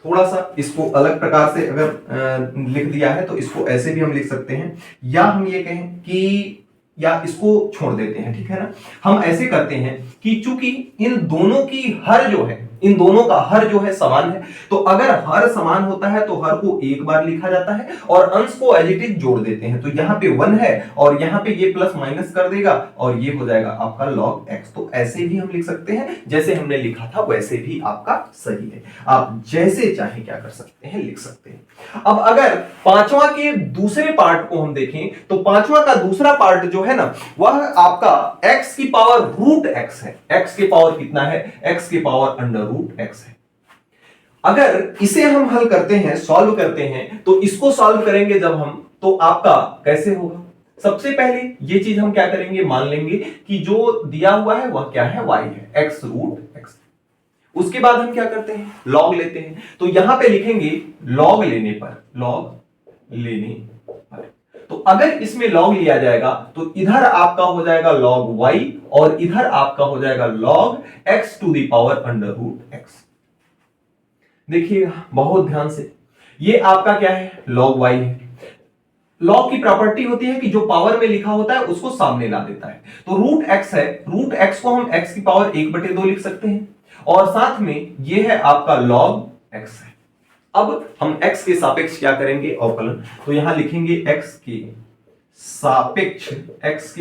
Speaker 1: थोड़ा सा इसको अलग प्रकार से अगर लिख दिया है तो इसको ऐसे भी हम लिख सकते हैं, या हम ये कहें कि या इसको छोड़ देते हैं। ठीक है ना, हम ऐसे करते हैं कि चूंकि इन दोनों की हर जो है, इन दोनों का हर जो है समान है, तो अगर हर समान होता है तो हर को एक बार लिखा जाता है और अंश को एज इट इज जोड़ देते हैं। तो यहां पे 1 है और यहां पे ये प्लस माइनस कर देगा और ये हो जाएगा आपका log x। तो ऐसे भी हम लिख सकते हैं, जैसे हमने लिखा था वैसे भी आपका सही है। आप जैसे चाहे क्या कर सकते हैं, लिख सकते हैं। अब अगर 5वां के दूसरे पार्ट को हम देखें तो 5वां का दूसरा पार्ट जो है ना, वह आपका x की पावर √x है। x की पावर कितना है, x की पावर √x है। अगर इसे हम हल करते हैं, सॉल्व करते हैं, तो इसको सॉल्व करेंगे जब हम, तो आपका कैसे होगा। सबसे पहले ये चीज हम क्या करेंगे, मान लेंगे कि जो दिया हुआ है वह क्या है, y है, x√x। उसके बाद हम क्या करते हैं, log लेते हैं। तो यहां पे लिखेंगे log लेने पर, तो अगर इसमें log लिया जाएगा तो इधर आपका हो जाएगा log y और इधर आपका हो जाएगा log x⁻√x। देखिएगा बहुत ध्यान से, ये आपका क्या है, log y है। log की प्रॉपर्टी होती है कि जो पावर में लिखा होता है उसको सामने ला देता है। तो √x है, √x को हम x की पावर 1/2 लिख सकते हैं और साथ में ये है आपका log x है। अब हम x के सापेक्ष क्या करेंगे, अवकलन। तो यहां लिखेंगे x के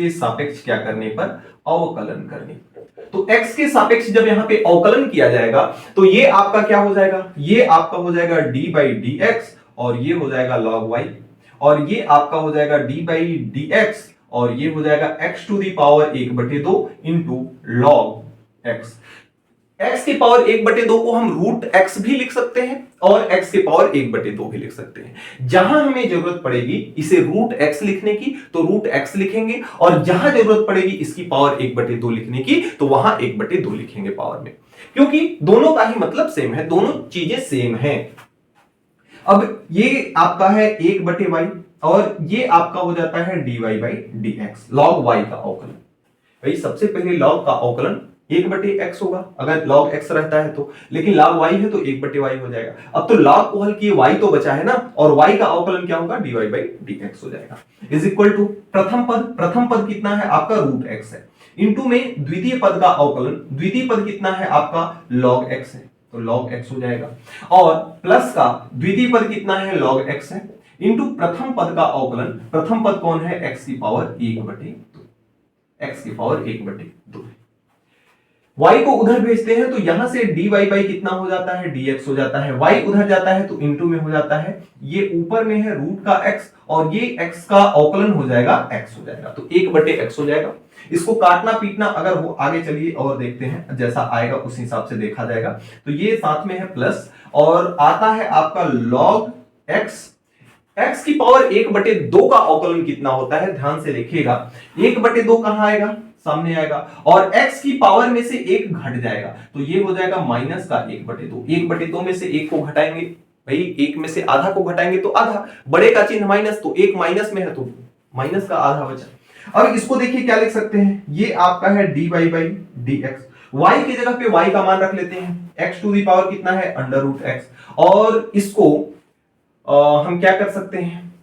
Speaker 1: सापेक्ष क्या करने पर, अवकलन करने पर। तो x के सापेक्ष जब यहां पे अवकलन किया जाएगा तो ये आपका क्या हो जाएगा, ये आपका हो जाएगा d/dx और ये हो जाएगा log y और ये आपका हो जाएगा d/dx और ये हो जाएगा x⁻1/2 into log x। x की पावर 1/2 को हम √x भी लिख सकते हैं और x की पावर 1/2 भी लिख सकते हैं। जहां हमें जरूरत पड़ेगी इसे √x लिखने की तो √x लिखेंगे और जहां जरूरत पड़ेगी इसकी पावर 1/2 लिखने की तो वहां 1/2 लिखेंगे पावर में, क्योंकि दोनों का ही मतलब सेम है, दोनों चीजें सेम हैं। अब ये आपका है 1/y और ये आपका हो जाता है dy/dx, log y का अवकलन। भाई सबसे पहले log का अवकलन 1/x होगा अगर log x रहता है तो, लेकिन log y है तो 1/y हो जाएगा। अब तो log को हल किए y तो बचा है ना, और y का अवकलन क्या होगा, dy/dx हो जाएगा। इज इक्वल टू प्रथम पद कितना है आपका √x है, इंटू में द्वितीय पद का अवकलन, द्वितीय पद कितना है आपका log x है तो log x हो जाएगा, और प्लस का द्वितीय पद कितना है log x है, इंटू प्रथम पद का अवकलन, प्रथम पद कौन है, x की पावर 1/2, x की पावर 1/2 है। y को उधर भेजते हैं तो यहां से dy कितना हो जाता है, dx हो जाता है। y उधर जाता है तो इंटू में हो जाता है, ये ऊपर में है रूट का x और ये x का अवकलन हो जाएगा x हो जाएगा, तो 1/x हो जाएगा। इसको काटना पीटना अगर हो आगे चलिए और देखते हैं, जैसा आएगा उस हिसाब से देखा जाएगा। तो ये साथ में है प्लस और आता है आपका log x की पावर 1/2 का अवकलन कितना होता है, ध्यान से देखिएगा। 1/2 कहां आएगा, सामने आएगा, और x की पावर में से 1 घट जाएगा तो ये हो जाएगा माइनस का 1/2। 1/2 में से 1 को घटाएंगे, भाई 1 में से आधा को घटाएंगे तो आधा, बड़े का चिन्ह माइनस तो 1 माइनस में है तो माइनस का आधा बचा। अब इसको देखिए क्या लिख सकते हैं, ये आपका है dy/dx, y की जगह पे y का मान रख लेते हैं, x⁻ कितना है √x, और इसको हम क्या कर सकते हैं,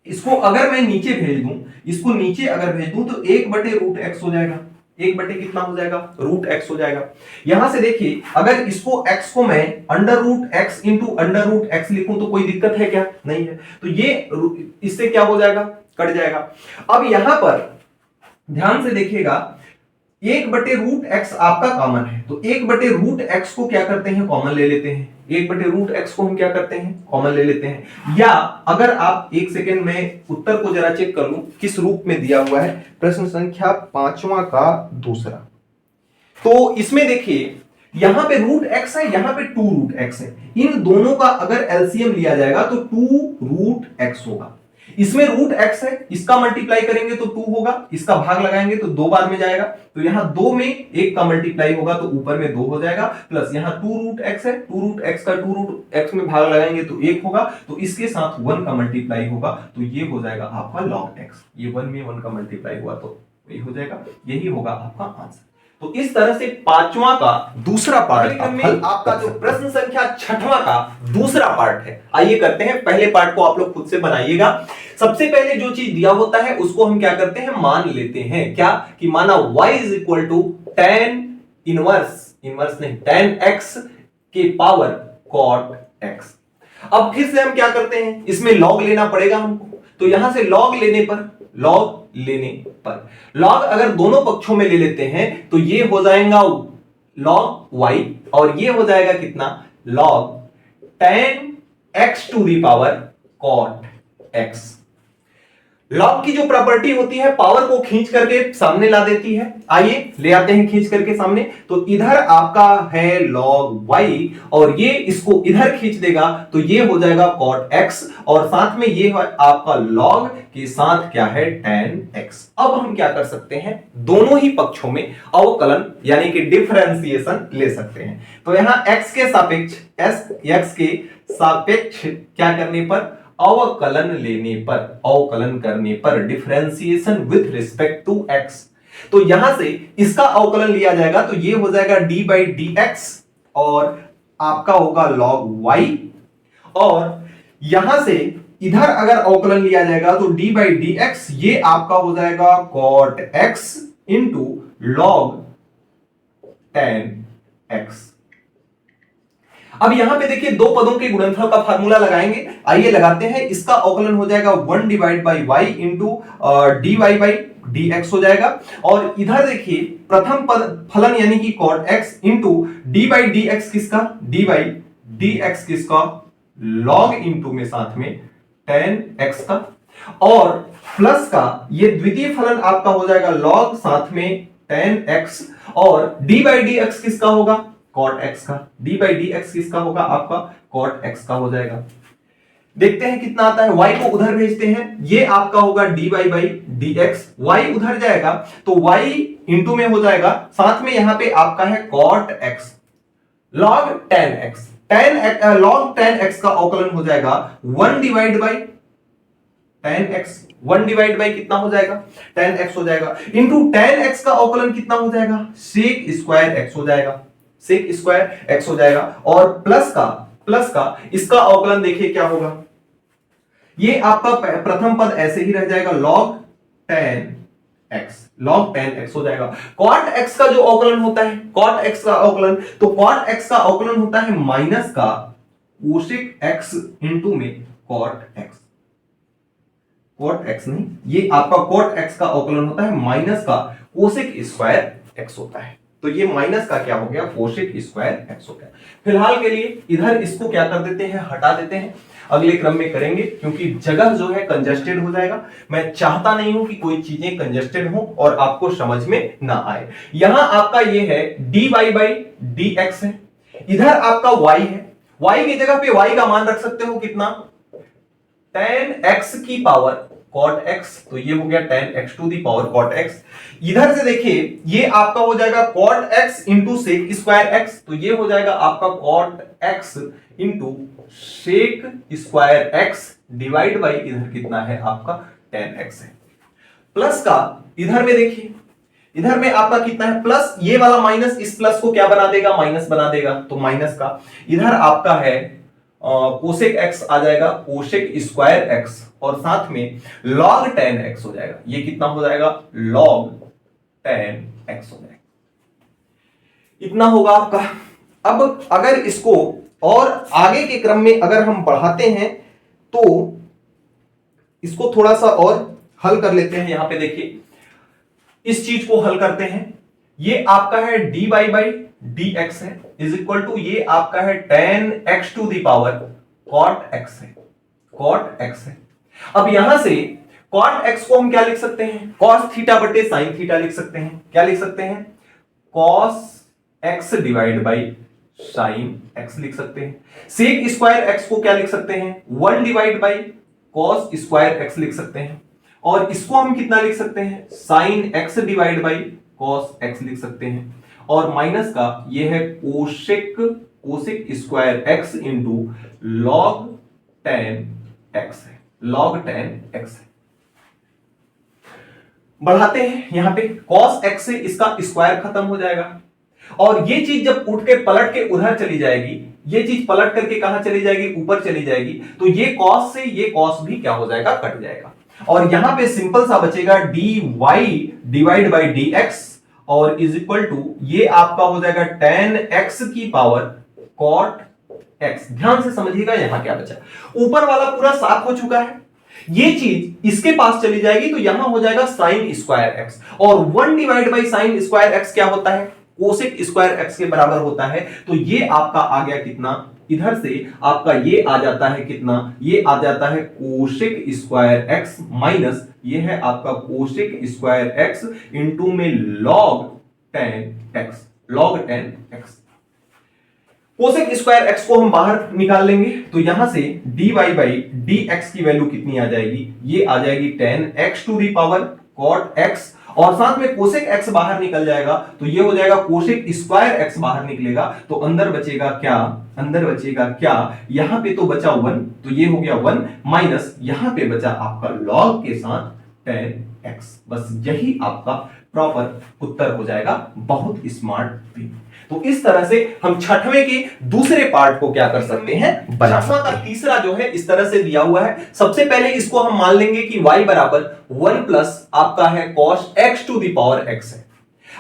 Speaker 1: इसको अगर मैं नीचे भेज दूं, इसको नीचे अगर भेज दूं तो 1/√x हो जाएगा, 1 कितना हो जाएगा, √x हो जाएगा। यहां से देखिए अगर इसको x को मैं √x इंटू √x लिखूं तो कोई दिक्कत है क्या, नहीं है, तो ये इससे क्या हो जाएगा, कट जाएगा। अब यहां पर ध्यान से देखिएगा 1/√x आपका कॉमन है, तो 1/√x को क्या करते हैं, कॉमन ले लेते हैं, 1/√x को हम क्या करते हैं, कॉमन ले लेते हैं। या अगर आप एक सेकेंड में उत्तर को जरा चेक कर लूं किस रूप में दिया हुआ है, प्रश्न संख्या 5वां का दूसरा। तो इसमें देखिए यहां पे √x है, यहां पे 2√x है। इन दोनों का अगर एलसीएम लिया जाएगा तो 2√x होगा। इसमें √x है, इसका मल्टीप्लाई करेंगे तो 2 होगा, इसका भाग लगाएंगे तो 2 बार में जाएगा, तो यहां 2 में 1 का मल्टीप्लाई होगा तो ऊपर में 2 हो जाएगा, प्लस यहां 2√x है, 2√x का 2√x में भाग लगाएंगे तो 1 होगा, तो इसके साथ 1 का मल्टीप्लाई होगा तो ये हो जाएगा आपका log x। ये 1 में 1 का मल्टीप्लाई हुआ तो यही हो जाएगा, यही होगा आपका आंसर। तो इस तरह से 5वां का दूसरा पार्ट आपका जो प्रश्न संख्या 6वां का दूसरा पार्ट है। आइए करते हैं, पहले पार्ट को आप लोग खुद से बनाइएगा। सबसे पहले जो चीज दिया होता है उसको हम क्या करते हैं, मान लेते हैं। क्या कि माना y = tan इनवर्स नहीं, tan x के पावर cot x। अब फिर से हम क्या करते हैं, इसमें log लेना पड़ेगा हमको, तो यहां से log लेने पर log अगर दोनों पक्षों में ले लेते हैं तो ये हो जाएगा log y और ये हो जाएगा कितना, log tan x to the power cot x। log की जो प्रॉपर्टी होती है पावर को खींच करके सामने ला देती है। आइए ले आते हैं खींच करके सामने, तो इधर आपका है log y और ये इसको इधर खींच देगा तो ये हो जाएगा cot x और साथ में ये है आपका log के साथ क्या है tan x। अब हम क्या कर सकते हैं, दोनों ही पक्षों में अवकलन यानी कि डिफरेंशिएशन ले सकते हैं। तो यहां x के सापेक्ष x के सापेक्ष क्या करने पर, अवकलन करने पर differentiation with respect to x। तो यहां से इसका अवकलन लिया जाएगा तो ये हो जाएगा d/dx और आपका होगा log y, और यहां से इधर अगर अवकलन लिया जाएगा तो d/dx ये आपका हो जाएगा cot x into log tan x। अब यहां पे देखिए दो पदों के गुणनफल का फार्मूला लगाएंगे। आइए लगाते हैं, इसका अवकलन हो जाएगा 1/y इंटू dy/dx हो जाएगा, और इधर देखिए प्रथम पद फलन यानी कि cot x इंटू d/dx किसका, d/dx किसका, log इंटू में साथ में tan x का, और प्लस का ये द्वितीय फलन आपका हो जाएगा log साथ में tan x, और d/dx किसका होगा, cot x का, d/dx किसका होगा आपका cot x का हो जाएगा। देखते हैं कितना आता है, y को उधर भेजते हैं, ये आपका होगा dy/dx, y उधर जाएगा तो y इंटू में हो जाएगा, साथ में यहां पे आपका है cot x log tan x, log tan x का अवकलन हो जाएगा 1/tan x, 1 कितना हो जाएगा, tan x हो जाएगा, इंटू tan x का अवकलन कितना हो जाएगा, sec स्क्वायर x हो जाएगा, sec स्क्वायर x हो जाएगा, और प्लस का इसका अवकलन देखिए क्या होगा, ये आपका प्रथम पद ऐसे ही रह जाएगा log tan x हो जाएगा। cot x का जो अवकलन होता है, cot x का अवकलन, तो cot x का अवकलन होता है माइनस का cosec x इंटू में cot x नहीं, ये आपका cot x का अवकलन होता है माइनस का cosec स्क्वायर x होता है, तो ये माइनस का क्या हो गया, cosec स्क्वायर x हो गया। फिलहाल के लिए इधर इसको क्या कर देते हैं, हटा देते हैं, अगले क्रम में करेंगे क्योंकि जगह जो है कंजेस्टेड हो जाएगा। मैं चाहता नहीं हूं कि कोई चीजें कंजेस्टेड हो और आपको समझ में ना आए। यहां आपका ये है dy/dx है, इधर आपका y है, y की जगह पे y का मान रख सकते हो कितना, tan x की पावर cot x, तो ये हो गया tan x to the power cot x। इधर से देखिए ये आपका हो जाएगा cot x into sec square x, तो ये हो जाएगा आपका cot x into sec square x divide by इधर कितना है आपका tan x है, प्लस का इधर में देखिए, इधर में आपका कितना है प्लस, ये वाला माइनस इस प्लस को क्या बना देगा, माइनस बना देगा, तो माइनस का इधर आपका है कोसेक x आ जाएगा, कोसेक स्क्वायर x, और साथ में log tan x हो जाएगा, ये कितना हो जाएगा, log tan x हो जाएगा, इतना होगा आपका। अब अगर इसको और आगे के क्रम में अगर हम बढ़ाते हैं तो इसको थोड़ा सा और हल कर लेते हैं। यहां पे देखिए इस चीज को हल करते हैं, ये आपका है dy/dx dx है इज इक्वल टू ये आपका है tan x to the power cot x है, cot x है। अब यहां से cot x को हम क्या लिख सकते हैं, cos थीटा बटे sin थीटा लिख सकते हैं। क्या लिख सकते हैं, cos x divide by sin x लिख सकते हैं। sec स्क्वायर x को क्या लिख सकते हैं, 1 divide by cos square x लिख सकते हैं। और इसको हम कितना लिख सकते हैं, sin x divide by cos x लिख सकते हैं। और माइनस का ये है cosec square x into log tan x है, log tan x है। बढ़ाते हैं, यहां पे cos x से इसका स्क्वायर खत्म हो जाएगा और ये चीज जब उठ के पलट के उधर चली जाएगी, ये चीज पलट करके कहां चली जाएगी, ऊपर चली जाएगी, तो ये cos से ये cos भी क्या हो जाएगा, कट जाएगा। और यहां पे सिंपल सा बचेगा dy डिवाइड बाई dx और इज इक्वल टू ये आपका हो जाएगा tan x की पावर cot x। ध्यान से समझिएगा यहां क्या बचा, ऊपर वाला पूरा साफ हो चुका है, ये चीज इसके पास चली जाएगी तो यहां हो जाएगा sin स्क्वायर x और 1 divide by sin square x क्या होता है, कोसेक स्क्वायर x के बराबर होता है। तो ये आपका आ गया कितना, इधर से आपका ये आ जाता है कितना, ये आ जाता है कोसेक स्क्वायर x माइनस ये है आपका कोसेक स्क्वायर x इंटू में log tan x, log tan x। Cosec square x को हम बाहर निकाल लेंगे तो यहां से dy बाई dx की वैल्यू कितनी आ जाएगी, ये आ जाएगी tan x to the power cot x और साथ में कोसेक x बाहर निकल जाएगा तो ये हो जाएगा कोसेक स्क्वायर x बाहर निकलेगा तो अंदर बचेगा क्या, अंदर बचेगा क्या, यहां पे तो बचा 1 तो ये हो गया 1 माइनस यहां पे बचा आपका log के साथ tan x। बस यही आपका प्रॉपर उत्तर हो जाएगा, बहुत स्मार्ट थी। तो इस तरह से हम छठवें के दूसरे पार्ट को क्या कर सकते हैं, छठवां का तीसरा जो है इस तरह से दिया हुआ है। सबसे पहले इसको हम मान लेंगे कि y बराबर 1 प्लस आपका है cos x to the power x है।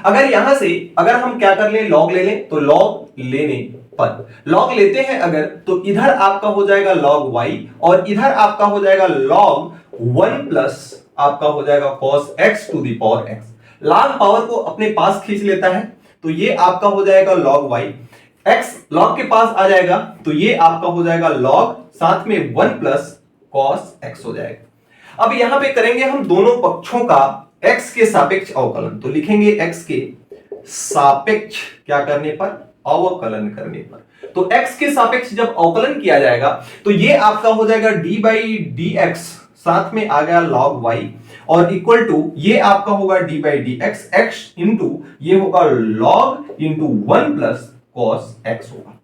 Speaker 1: अगर यहां से अगर हम क्या कर ले, log ले लें तो log लेने पर log लेते हैं अगर तो इधर आपका हो जाएगा log y और इधर आपका हो जाएगा log 1 प्लस आपका हो जाएगा cos x to the power x। log power को अपने पास खींच लेता है तो ये आपका हो जाएगा log y, x log के पास आ जाएगा तो ये आपका हो जाएगा log साथ में 1 प्लस cos x हो जाएगा। अब यहां पे करेंगे हम दोनों पक्षों का x के सापेक्ष अवकलन, तो लिखेंगे x के सापेक्ष क्या करने पर, अवकलन करने पर। तो x के सापेक्ष जब अवकलन किया जाएगा तो ये आपका हो जाएगा d बाई dx साथ में आ गया log y और इक्वल टू ये आपका होगा d by dx x into ये होगा log into 1 plus cos x होगा।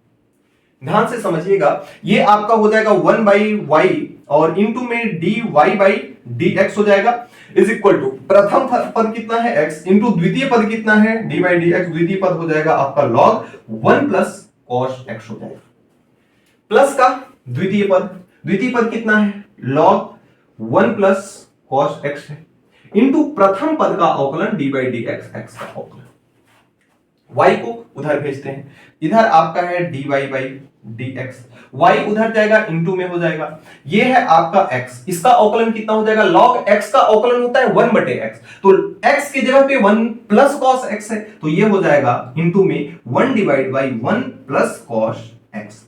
Speaker 1: ध्यान से समझिएगा ये आपका हो जाएगा 1 बाई y और इंटू में dy बाई dx हो जाएगा इज इक्वल टू प्रथम पद कितना है x इंटू द्वितीय पद कितना है d बाई dx, द्वितीय पद हो जाएगा आपका log 1 प्लस cos x हो जाएगा प्लस का द्वितीय पद कितना है log 1 प्लस cos x है इंटू प्रथम पद का अवकलन d बाई dx x का अवकलन। y को उधर भेजते हैं, इधर आपका है dy बाई dx, y उधर जाएगा इंटू में हो जाएगा ये है आपका x, इसका अवकलन कितना हो जाएगा, log x का अवकलन होता है 1 बटे x, तो x की जगह पे 1 प्लस cos x है तो ये हो जाएगा इंटू में 1 divide by 1 plus cos x।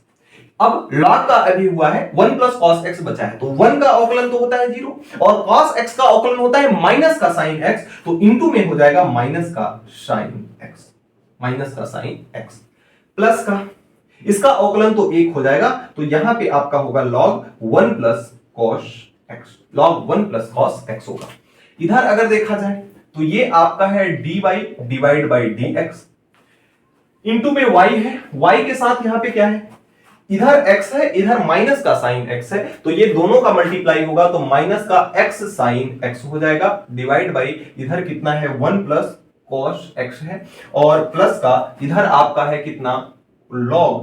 Speaker 1: अब log का अभी हुआ है 1 प्लस cos x बचा है तो 1 का अवकलन तो होता है 0 और cos x का अवकलन होता है माइनस का sin x, तो इंटू में हो जाएगा माइनस का sin x, माइनस का sin x प्लस का इसका अवकलन तो 1 हो जाएगा तो यहां पे आपका होगा log 1 plus cos x, log 1 plus cos x होगा। इधर अगर देखा जाए तो ये आपका है dy divide by dx into में y है, y के साथ यहां पे क्या है, इधर x है इधर माइनस का sin x है तो ये दोनों का मल्टीप्लाई होगा तो माइनस का x sin x हो जाएगा डिवाइड बाई इधर कितना है 1 प्लस cos x है और प्लस का इधर आपका है कितना log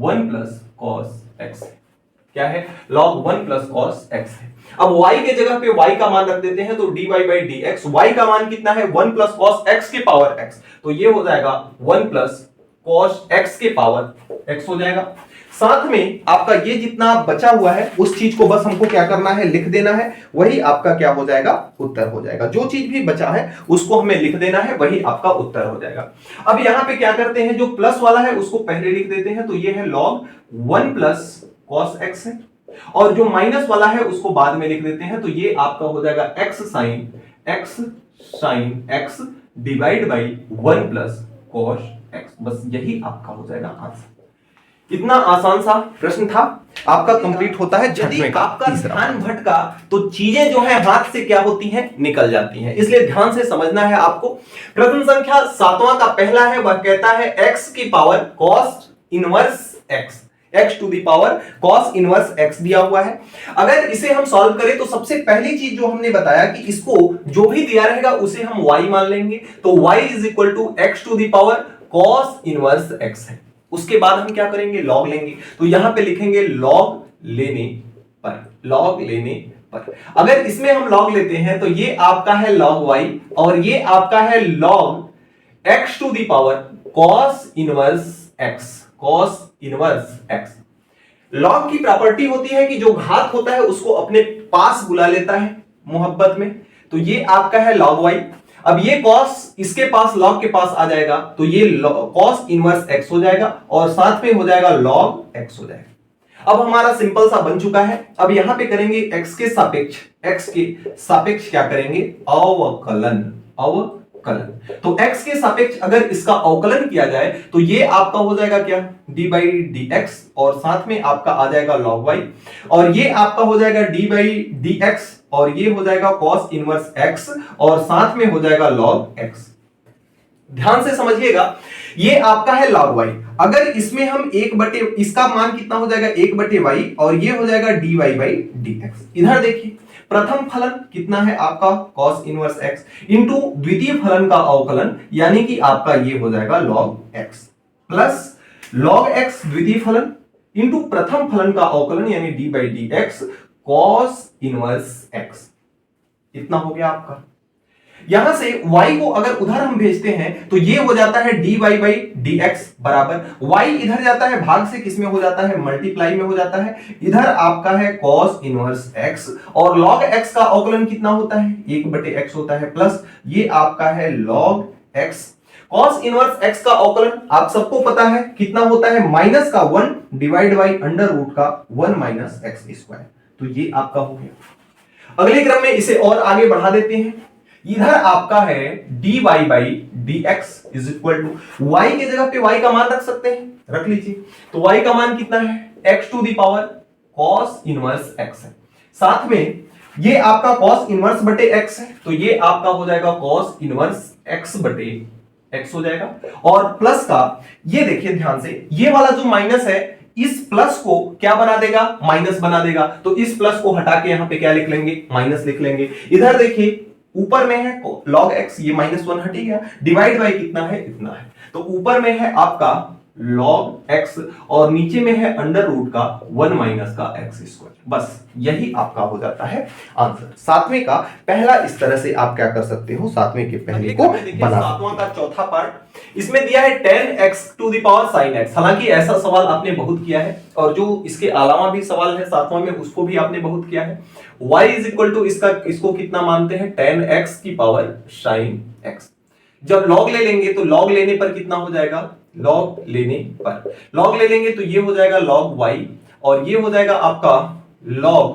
Speaker 1: 1 प्लस cos x है, क्या है log 1 प्लस cos x है। अब y के जगह पे y का मान रख देते हैं तो dy बाई dx, y का मान कितना है 1 प्लस cos x के पावर x तो ये हो जाएगा 1 प्लस cos x के पावर x हो जाएगा। साथ में आपका ये जितना बचा हुआ है उस चीज को बस हमको क्या करना है, लिख देना है, वही आपका क्या हो जाएगा, उत्तर हो जाएगा। जो चीज भी बचा है उसको हमें लिख देना है, वही आपका उत्तर हो जाएगा। अब यहां पे क्या करते हैं, जो प्लस वाला है उसको पहले लिख देते हैं, तो ये है log 1 प्लस cos x है, और जो माइनस वाला है उसको बाद में लिख देते हैं, तो ये आपका हो जाएगा x sin x divide by 1 plus cos x। बस यही आपका हो जाएगा आंसर। इतना आसान सा प्रश्न था, आपका कंप्लीट होता है। यदि आपका ध्यान भटका तो चीजें जो है हाथ से क्या होती हैं, निकल जाती हैं, इसलिए ध्यान से समझना है आपको। प्रश्न संख्या 7वां का पहला है, वह कहता है x की power cos inverse x, x to the power cos inverse x दिया हुआ है। अगर इसे हम सॉल्व करें तो सबसे पहली चीज जो हमने बताया कि इसको जो भी दिया रहेगा उसे हम y मान लेंगे, तो y is equal to x to the power cos inverse x है। उसके बाद हम क्या करेंगे, लॉग लेंगे, तो यहां पे लिखेंगे लॉग लेने पर। अगर इसमें हम लॉग लेते हैं तो ये आपका है log y और ये आपका है log x to the power cos inverse x। Log की प्रॉपर्टी होती है कि जो घात होता है उसको अपने पास बुला लेता है मोहब्बत में, तो ये आपका है log y। अब ये cos इसके पास log के पास आ जाएगा, तो ये cos इनवर्स x हो जाएगा और साथ में हो जाएगा log x हो जाएगा। अब हमारा सिंपल सा बन चुका है। अब यहां पे करेंगे x के सापेक्ष क्या करेंगे, अवकलन। तो x के सापेक्ष अगर इसका अवकलन किया जाए तो ये आपका हो जाएगा क्या, d बाई डी एक्स, और साथ में आपका आ जाएगा log y, और ये आपका हो जाएगा d बाई डी एक्स, और ये हो जाएगा cos इनवर्स x, और साथ में हो जाएगा log x। ध्यान से समझिएगा, ये आपका है log y। अगर इसमें हम इसका मान कितना हो जाएगा, 1/y, और ये हो जाएगा dy बाई dx। इधर देखिए, प्रथम फलन कितना है आपका cos इनवर्स x इंटू द्वितीय फलन का अवकलन, यानी कि आपका ये हो जाएगा log x, plus log x द्वितीय फलन इंटू प्रथम फलन का अवकलन यानी d by D x cos inverse x। इतना हो गया आपका। यहां से y को अगर उधर हम भेजते हैं तो ये हो जाता है dy बाई dx बराबर y इधर जाता है भाग से, किस में हो जाता है, मल्टीप्लाई में हो जाता है। इधर आपका है cos इनवर्स x, और log x का अवकलन कितना होता है, 1/x होता है, प्लस ये आपका है log x। cos inverse x का अवकलन आप सबको पता है कितना होता है, माइनस का 1 डिवाइड बाई अंडर रूट का 1 माइनस x स्क्वायर। तो ये आपका हो गया। अगले क्रम में इसे और आगे बढ़ा देते हैं। इधर आपका है dy by dx is equal to, y के जगह पे y का मान रख सकते हैं, रख लीजिए। तो y का मान कितना है, x to the power cos inverse x है, साथ में ये आपका cos इनवर्स बटे x है, तो ये आपका हो जाएगा cos इनवर्स x बटे x हो जाएगा। और प्लस का ये देखिए ध्यान से, ये वाला जो माइनस है इस प्लस को क्या बना देगा, माइनस बना देगा, तो इस प्लस को हटा के यहां पे क्या लिख लेंगे, माइनस लिख लेंगे। इधर देखिए ऊपर में है log x, ये -1 हट गया, डिवाइड बाई कितना है, इतना है, तो ऊपर में है आपका log x और नीचे में है अंडर रूट का 1 माइनस का x स्क्वायर। बस यही आपका हो जाता है आंसर। सातवें का पहला इस तरह से आप क्या कर सकते हो, सातवें के पहले को बना। सातवां का चौथा पार्ट, इसमें दिया है 10x to the power sin x। हालांकि ऐसा सवाल आपने बहुत किया है, और जो इसके अलावा भी सवाल है सातवां में उसको भी आपने बहुत किया है। y इज इक्वल टू इसको कितना मानते हैं, 10x की पावर sin x। जब log ले लेंगे तो log लेने पर कितना हो जाएगा, log ले लेंगे तो ये हो जाएगा log y, और ये हो जाएगा आपका log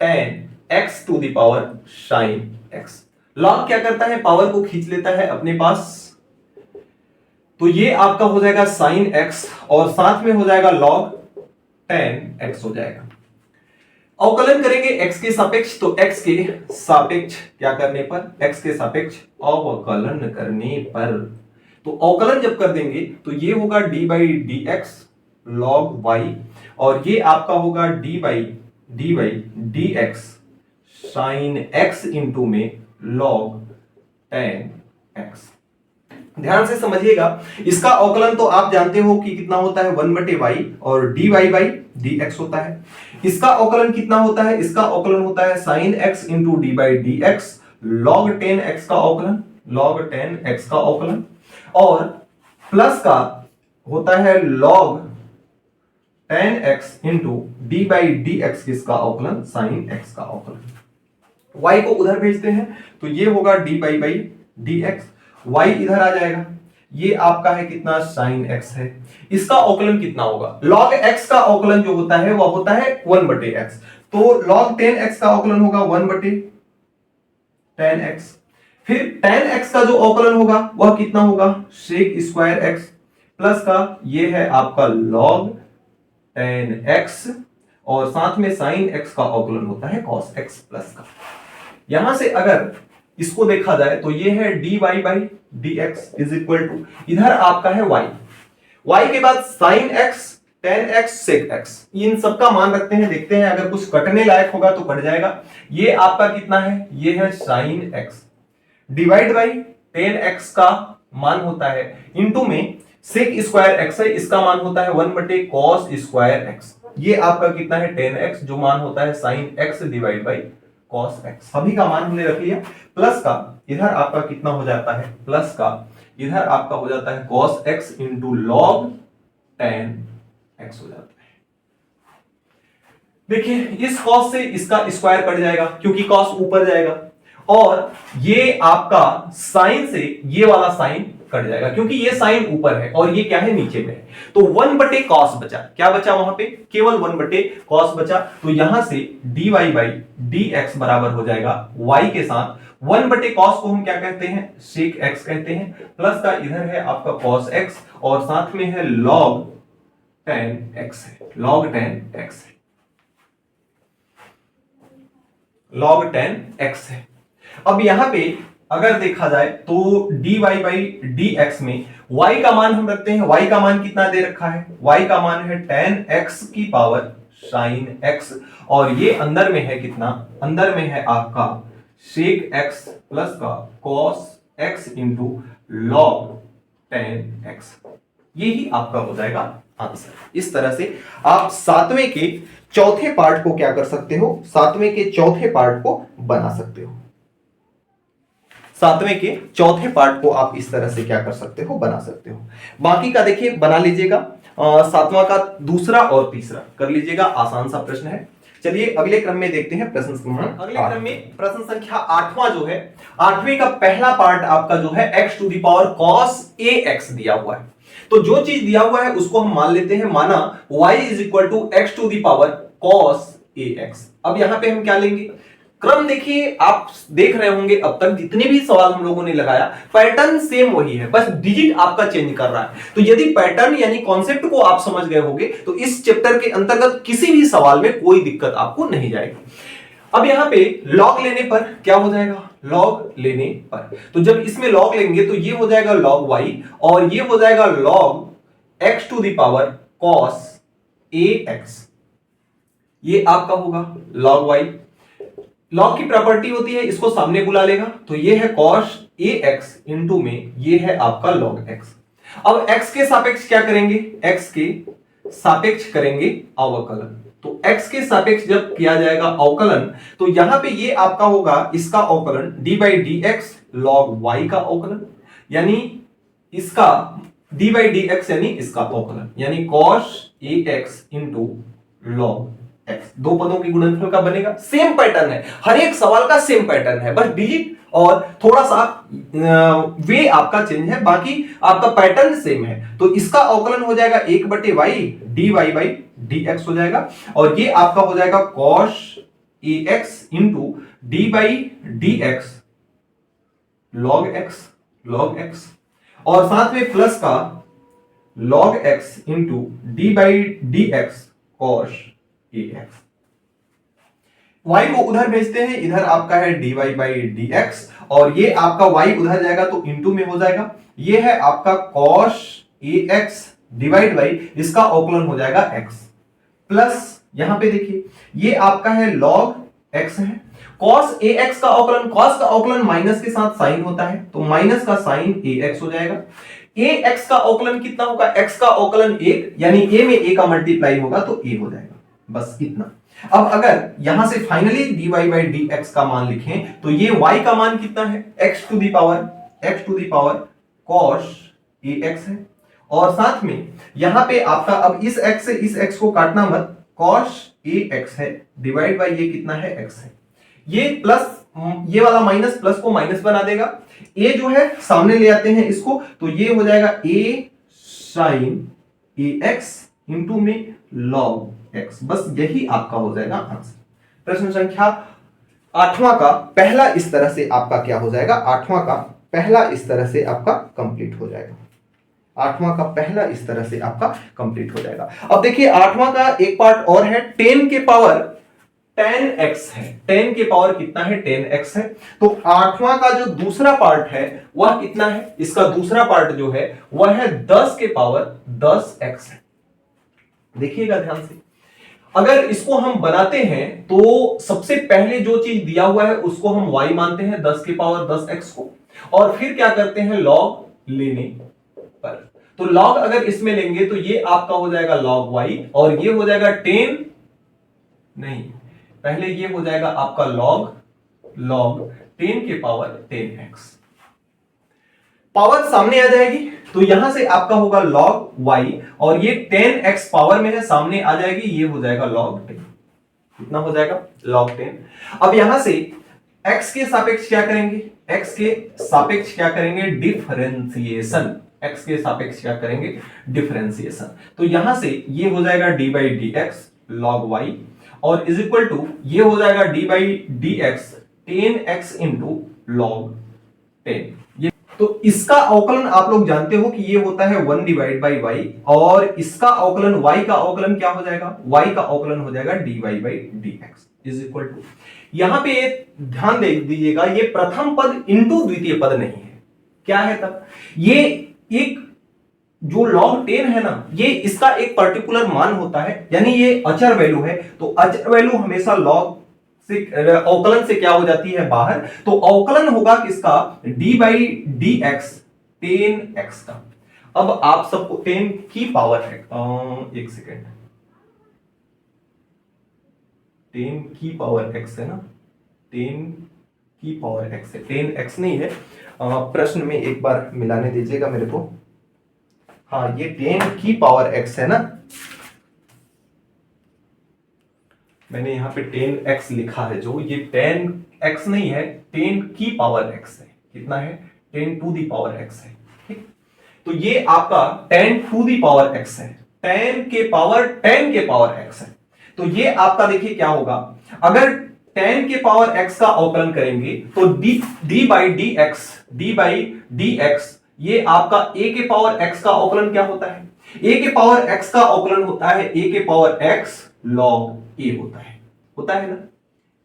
Speaker 1: 10x to the power sin x। log क्या करता है, पावर को खींच लेता है अपने पास, तो ये आपका हो जाएगा sin x, और साथ में हो जाएगा log 10x हो जाएगा। अवकलन करेंगे x के सापेक्ष, तो x के सापेक्ष क्या करने पर, x के सापेक्ष अवकलन करने पर, तो अवकलन जब कर देंगे तो ये होगा d by D x log y, और ये आपका होगा d by D x sine x into में log 10x। ध्यान से समझिएगा, इसका अवकलन तो आप जानते हो कि कितना होता है, 1/y और dy बाई dx होता है। इसका अवकलन कितना होता है, इसका अवकलन होता है sin x into d by D x log 10x का अवकलन, और प्लस का होता है log tan x into d by D x किसका अवकलन, साइन x का अवकलन। y को उधर भेजते हैं तो ये होगा D by by D x, y इधर आ जाएगा, ये आपका है कितना, साइन x है। इसका अवकलन कितना होगा, log x का अवकलन जो होता है वह होता है 1/x, तो log tan x का अवकलन होगा 1/tan x। फिर tan x का जो अवकलन होगा वह कितना होगा, sec स्क्वायर x प्लस का ये है आपका log tan x, और साथ में sin x का अवकलन होता है cos x प्लस का। यहां से अगर इसको देखा जाए तो ये है dy by dx is equal to, इधर आपका है y के बाद sin x tan x sec x, इन सबका मान रखते हैं, देखते हैं अगर कुछ कटने लायक होगा तो कट जाएगा। ये आपका कितना है, ये है sin x divide by tan x का मान होता है इनटू में sec स्क्वायर x है, इसका मान होता है 1/cos स्क्वायर x, ये आपका कितना है tan x, जो मान होता है sin x divide by cos x। सभी का मान हमने रख लिया, प्लस का इधर आपका कितना हो जाता है, प्लस का इधर आपका हो जाता है cos x into log tan x हो जाता है। देखिए इस cos से इसका स्क्वायर कट जाएगा क्योंकि cos ऊपर जाएगा, और ये आपका sin से ये वाला sin कट जाएगा क्योंकि ये साइन ऊपर है और ये क्या है, नीचे में है। तो 1/cos बचा, क्या बचा वहां पे, केवल 1/cos बचा। तो यहां से dy बाई dx बराबर हो जाएगा y के साथ 1/cos को हम क्या कहते हैं, sec x कहते हैं, प्लस का इधर है आपका cos x और साथ में है log tan x है, log tan x है, log tan x है। अब यहां पे अगर देखा जाए तो dy बाई dx में y का मान हम रखते हैं, y का मान कितना दे रखा है, y का मान है tan x की पावर sin x, और ये अंदर में है कितना, अंदर में है आपका sec x प्लस का cos x into log tan x, यही आपका हो जाएगा आंसर। इस तरह से आप सातवें के चौथे पार्ट को क्या कर सकते हो, सातवें के चौथे पार्ट को बना सकते हो, सातवें के चौथे पार्ट को आप इस तरह से क्या कर सकते हो, बना सकते हो। बाकी का देखिए बना लीजिएगा, सातवां का दूसरा और तीसरा कर लीजिएगा, आसान सा प्रश्न है। चलिए अगले क्रम में देखते हैं प्रश्न क्रमांक, अगले क्रम में प्रश्न संख्या 8वां जो है, 8वें का पहला पार्ट आपका जो है x to the power cos ax दिया हुआ है। तो जो चीज दिया हुआ है उसको हम मान लेते हैं, माना y is equal to x to the power cos ax। अब यहां पे हम क्या लेंगे, क्रम देखिए, आप देख रहे होंगे अब तक जितने भी सवाल हम लोगों ने लगाया पैटर्न सेम वही है, बस डिजिट आपका चेंज कर रहा है। तो यदि पैटर्न यानी कॉन्सेप्ट को आप समझ गए होंगे तो इस चैप्टर के अंतर्गत किसी भी सवाल में कोई दिक्कत आपको नहीं जाएगी। अब यहां पे लॉग लेने पर क्या हो जाएगा, लॉग लेने पर, तो जब इसमें लॉग लेंगे तो ये हो जाएगा log y और ये हो जाएगा log x to the power cos ax, ये आपका होगा log y। लॉग की प्रॉपर्टी होती है, इसको सामने बुला लेगा तो ये है cos ax इंटू में ये है आपका log x। अब x के सापेक्ष क्या करेंगे, x के सापेक्ष करेंगे अवकलन, तो x के सापेक्ष जब किया जाएगा अवकलन तो यहां पे ये आपका होगा इसका अवकलन d by dx log y का अवकलन, यानी इसका d बाई dx यानी इसका अवकलन, यानी cos ax into log x, दो पदों के गुणनफल का बनेगा। सेम पैटर्न है, हर एक सवाल का सेम पैटर्न है, बस डिजिट और थोड़ा सा वे आपका चेंज है, बाकी आपका पैटर्न सेम है। तो इसका अवकलन हो जाएगा 1/y dy बाई dx हो जाएगा, और ये आपका हो जाएगा cos ax into d by dx log x और साथ में प्लस का log x into d by dx cos ax। y को उधर भेजते हैं, इधर आपका है dy बाई dx और ये आपका y उधर जाएगा तो इंटू में हो जाएगा, ये है आपका cos ax डिवाइड बाई इसका अवकलन हो जाएगा x, प्लस यहां पे देखिए ये आपका है log x है, cos ax का अवकलन, cos का अवकलन माइनस के साथ साइन होता है तो माइनस का साइन ax हो जाएगा। ax का अवकलन कितना होगा, x का अवकलन 1, यानी a में a का मल्टीप्लाई होगा तो a हो जाएगा, बस इतना। अब अगर यहां से फाइनली dy बाई dx का मान लिखें तो ये y का मान कितना है, x to the power cos ax है, और साथ में यहां पे आपका अब इस x से इस x को काटना मत, cos ax है डिवाइड बाय ये कितना है x है। ये प्लस, ये वाला माइनस प्लस को माइनस बना देगा, a जो है सामने ले आते हैं इसको, तो ये हो जाएगा a sin ax इंटू में log x। बस यही आपका हो जाएगा आंसर। प्रश्न संख्या 8वां का पहला इस तरह से आपका क्या हो जाएगा, 8वां का पहला इस तरह से आपका कंप्लीट हो जाएगा। 8वां का पहला इस तरह से आपका कंप्लीट हो जाएगा। अब देखिए 8वां का एक पार्ट और है, 10 के पावर 10x है। 10 के पावर कितना है, 10x है। तो 8वां का जो दूसरा पार्ट है वह कितना है, इसका दूसरा पार्ट जो है वह है 10 के पावर 10x है। देखिएगा ध्यान से, अगर इसको हम बनाते हैं तो सबसे पहले जो चीज दिया हुआ है उसको हम y मानते हैं, 10 के पावर 10x को, और फिर क्या करते हैं log लेने पर। तो log अगर इसमें लेंगे तो ये आपका हो जाएगा log y, और ये हो जाएगा 10 नहीं, पहले ये हो जाएगा आपका log 10 के पावर 10x। पावर सामने आ जाएगी तो यहां से आपका होगा log y, और ये 10x पावर में है सामने आ जाएगी, ये हो जाएगा log 10। कितना हो जाएगा, log 10। अब यहां से x के सापेक्ष क्या करेंगे, x के सापेक्ष क्या करेंगे, डिफरेंशिएशन। x के सापेक्ष क्या करेंगे, डिफरेंशिएशन। तो यहां से ये हो जाएगा d by D x log y, और इज इक्वल टू ये हो जाएगा d by D x 10x into log 10। ये तो इसका अवकलन आप लोग जानते हो कि ये होता है 1 डिवाइड बाई वाई, और इसका अवकलन y का अवकलन क्या हो जाएगा, y का अवकलन हो जाएगा dy by dx is equal to, यहां पे ध्यान दे दीजिएगा ये प्रथम पद इंटू द्वितीय पद नहीं है। क्या है तब, ये एक जो log 10 है ना, ये इसका एक पर्टिकुलर मान होता है, यानी ये अचर वैल्यू है, तो अचर वैल्यू हमेशा log से अवकलन से क्या हो जाती है बाहर, तो अवकलन होगा किसका, d by D x 10x का। अब आप सबको 10 की पावर है, एक सेकेंड, 10 की पावर x है ना, 10 की पावर x है, 10x नहीं है। प्रश्न में एक बार मिलाने दीजिएगा मेरे को, हाँ ये 10 की पावर x है ना, मैंने यहां पे 10x लिखा है, जो ये 10x नहीं है, 10 की पावर x है। कितना है, 10 टू दी पावर x है। ठीक, तो ये आपका 10 टू दी पावर x है, 10 के पावर 10 के पावर x है। तो ये आपका देखिए क्या होगा, अगर 10 के पावर x का अवकलन करेंगे तो d बाई डी एक्स, ये आपका a के पावर x का अवकलन क्या होता है, a के पावर x का अवकलन होता है a के पावर x log a होता है ना,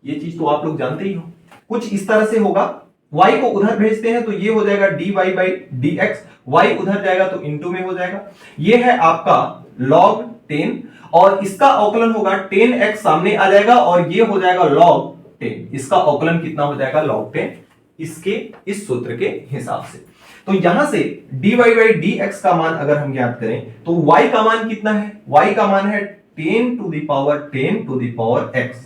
Speaker 1: ये चीज तो आप लोग जानते ही हो। कुछ इस तरह से होगा, y को उधर भेजते हैं तो ये हो जाएगा dy by D x, y उधर जाएगा तो इंटू में हो जाएगा, ये है आपका log 10, और इसका अवकलन होगा 10x सामने आ जाएगा, और ये हो जाएगा log 10, इसका अवकलन कितना हो जाएगा log 10, इसके इस सूत्र के हिसाब से। तो यहां से dy बाई डी एक्स का मान अगर हम ज्ञात करें तो y का मान कितना है, y का मान है 10 टू दी पावर x,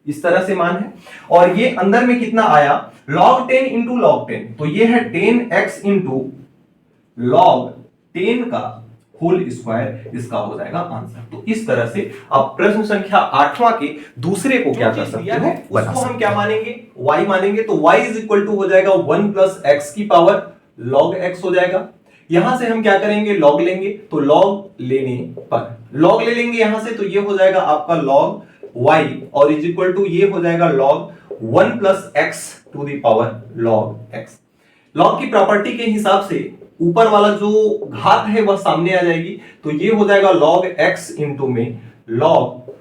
Speaker 1: इस तरह से मान है, और ये अंदर में कितना आया log 10 इंटू log 10, तो ये है 10x इंटू log 10 का होल स्क्वायर, इसका हो जाएगा आंसर। तो इस तरह से आप प्रश्न संख्या 8वां के दूसरे को क्या कर सकते हो, उसको हम क्या मानेंगे, y मानेंगे, तो y इज इक्वल टू हो जाएगा 1 प्लस एक्स की पावर log x हो जाएगा। यहां से हम क्या करेंगे, log लेंगे, तो log लेने पर log ले लेंगे यहां से, तो ये हो जाएगा आपका log y, और इज इक्वल टू ये हो जाएगा log 1 plus x to the power log x। log की प्रॉपर्टी के हिसाब से ऊपर वाला जो घात है वह सामने आ जाएगी, तो ये हो जाएगा log x इंटू में log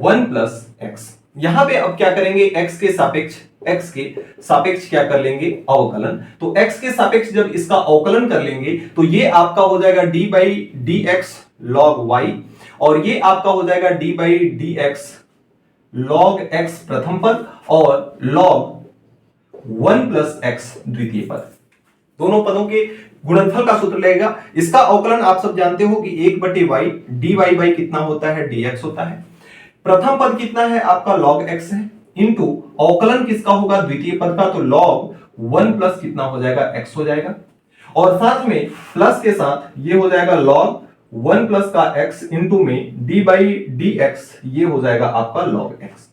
Speaker 1: 1 प्लस एक्स। यहां पे अब क्या करेंगे, x के सापेक्ष क्या कर लेंगे, अवकलन। तो x के सापेक्ष जब इसका अवकलन कर लेंगे तो ये आपका हो जाएगा d by D x log y, और ये आपका हो जाएगा d by D x log x प्रथम पद, और log 1 प्लस एक्स द्वितीय पद। दोनों पदों के गुणनफल का सूत्र लगेगा। इसका अवकलन आप सब जानते हो कि 1 बटे y, dy बाई कितना होता है, dx होता है। प्रथम पद कितना है आपका log x है, इंटू अवकलन किसका होगा, द्वितीय पद का, तो log 1 प्लस कितना हो जाएगा, x हो जाएगा। और साथ में प्लस के साथ ये हो जाएगा log 1 प्लस का x इंटू में d बाई डी एक्स, ये हो जाएगा आपका log x।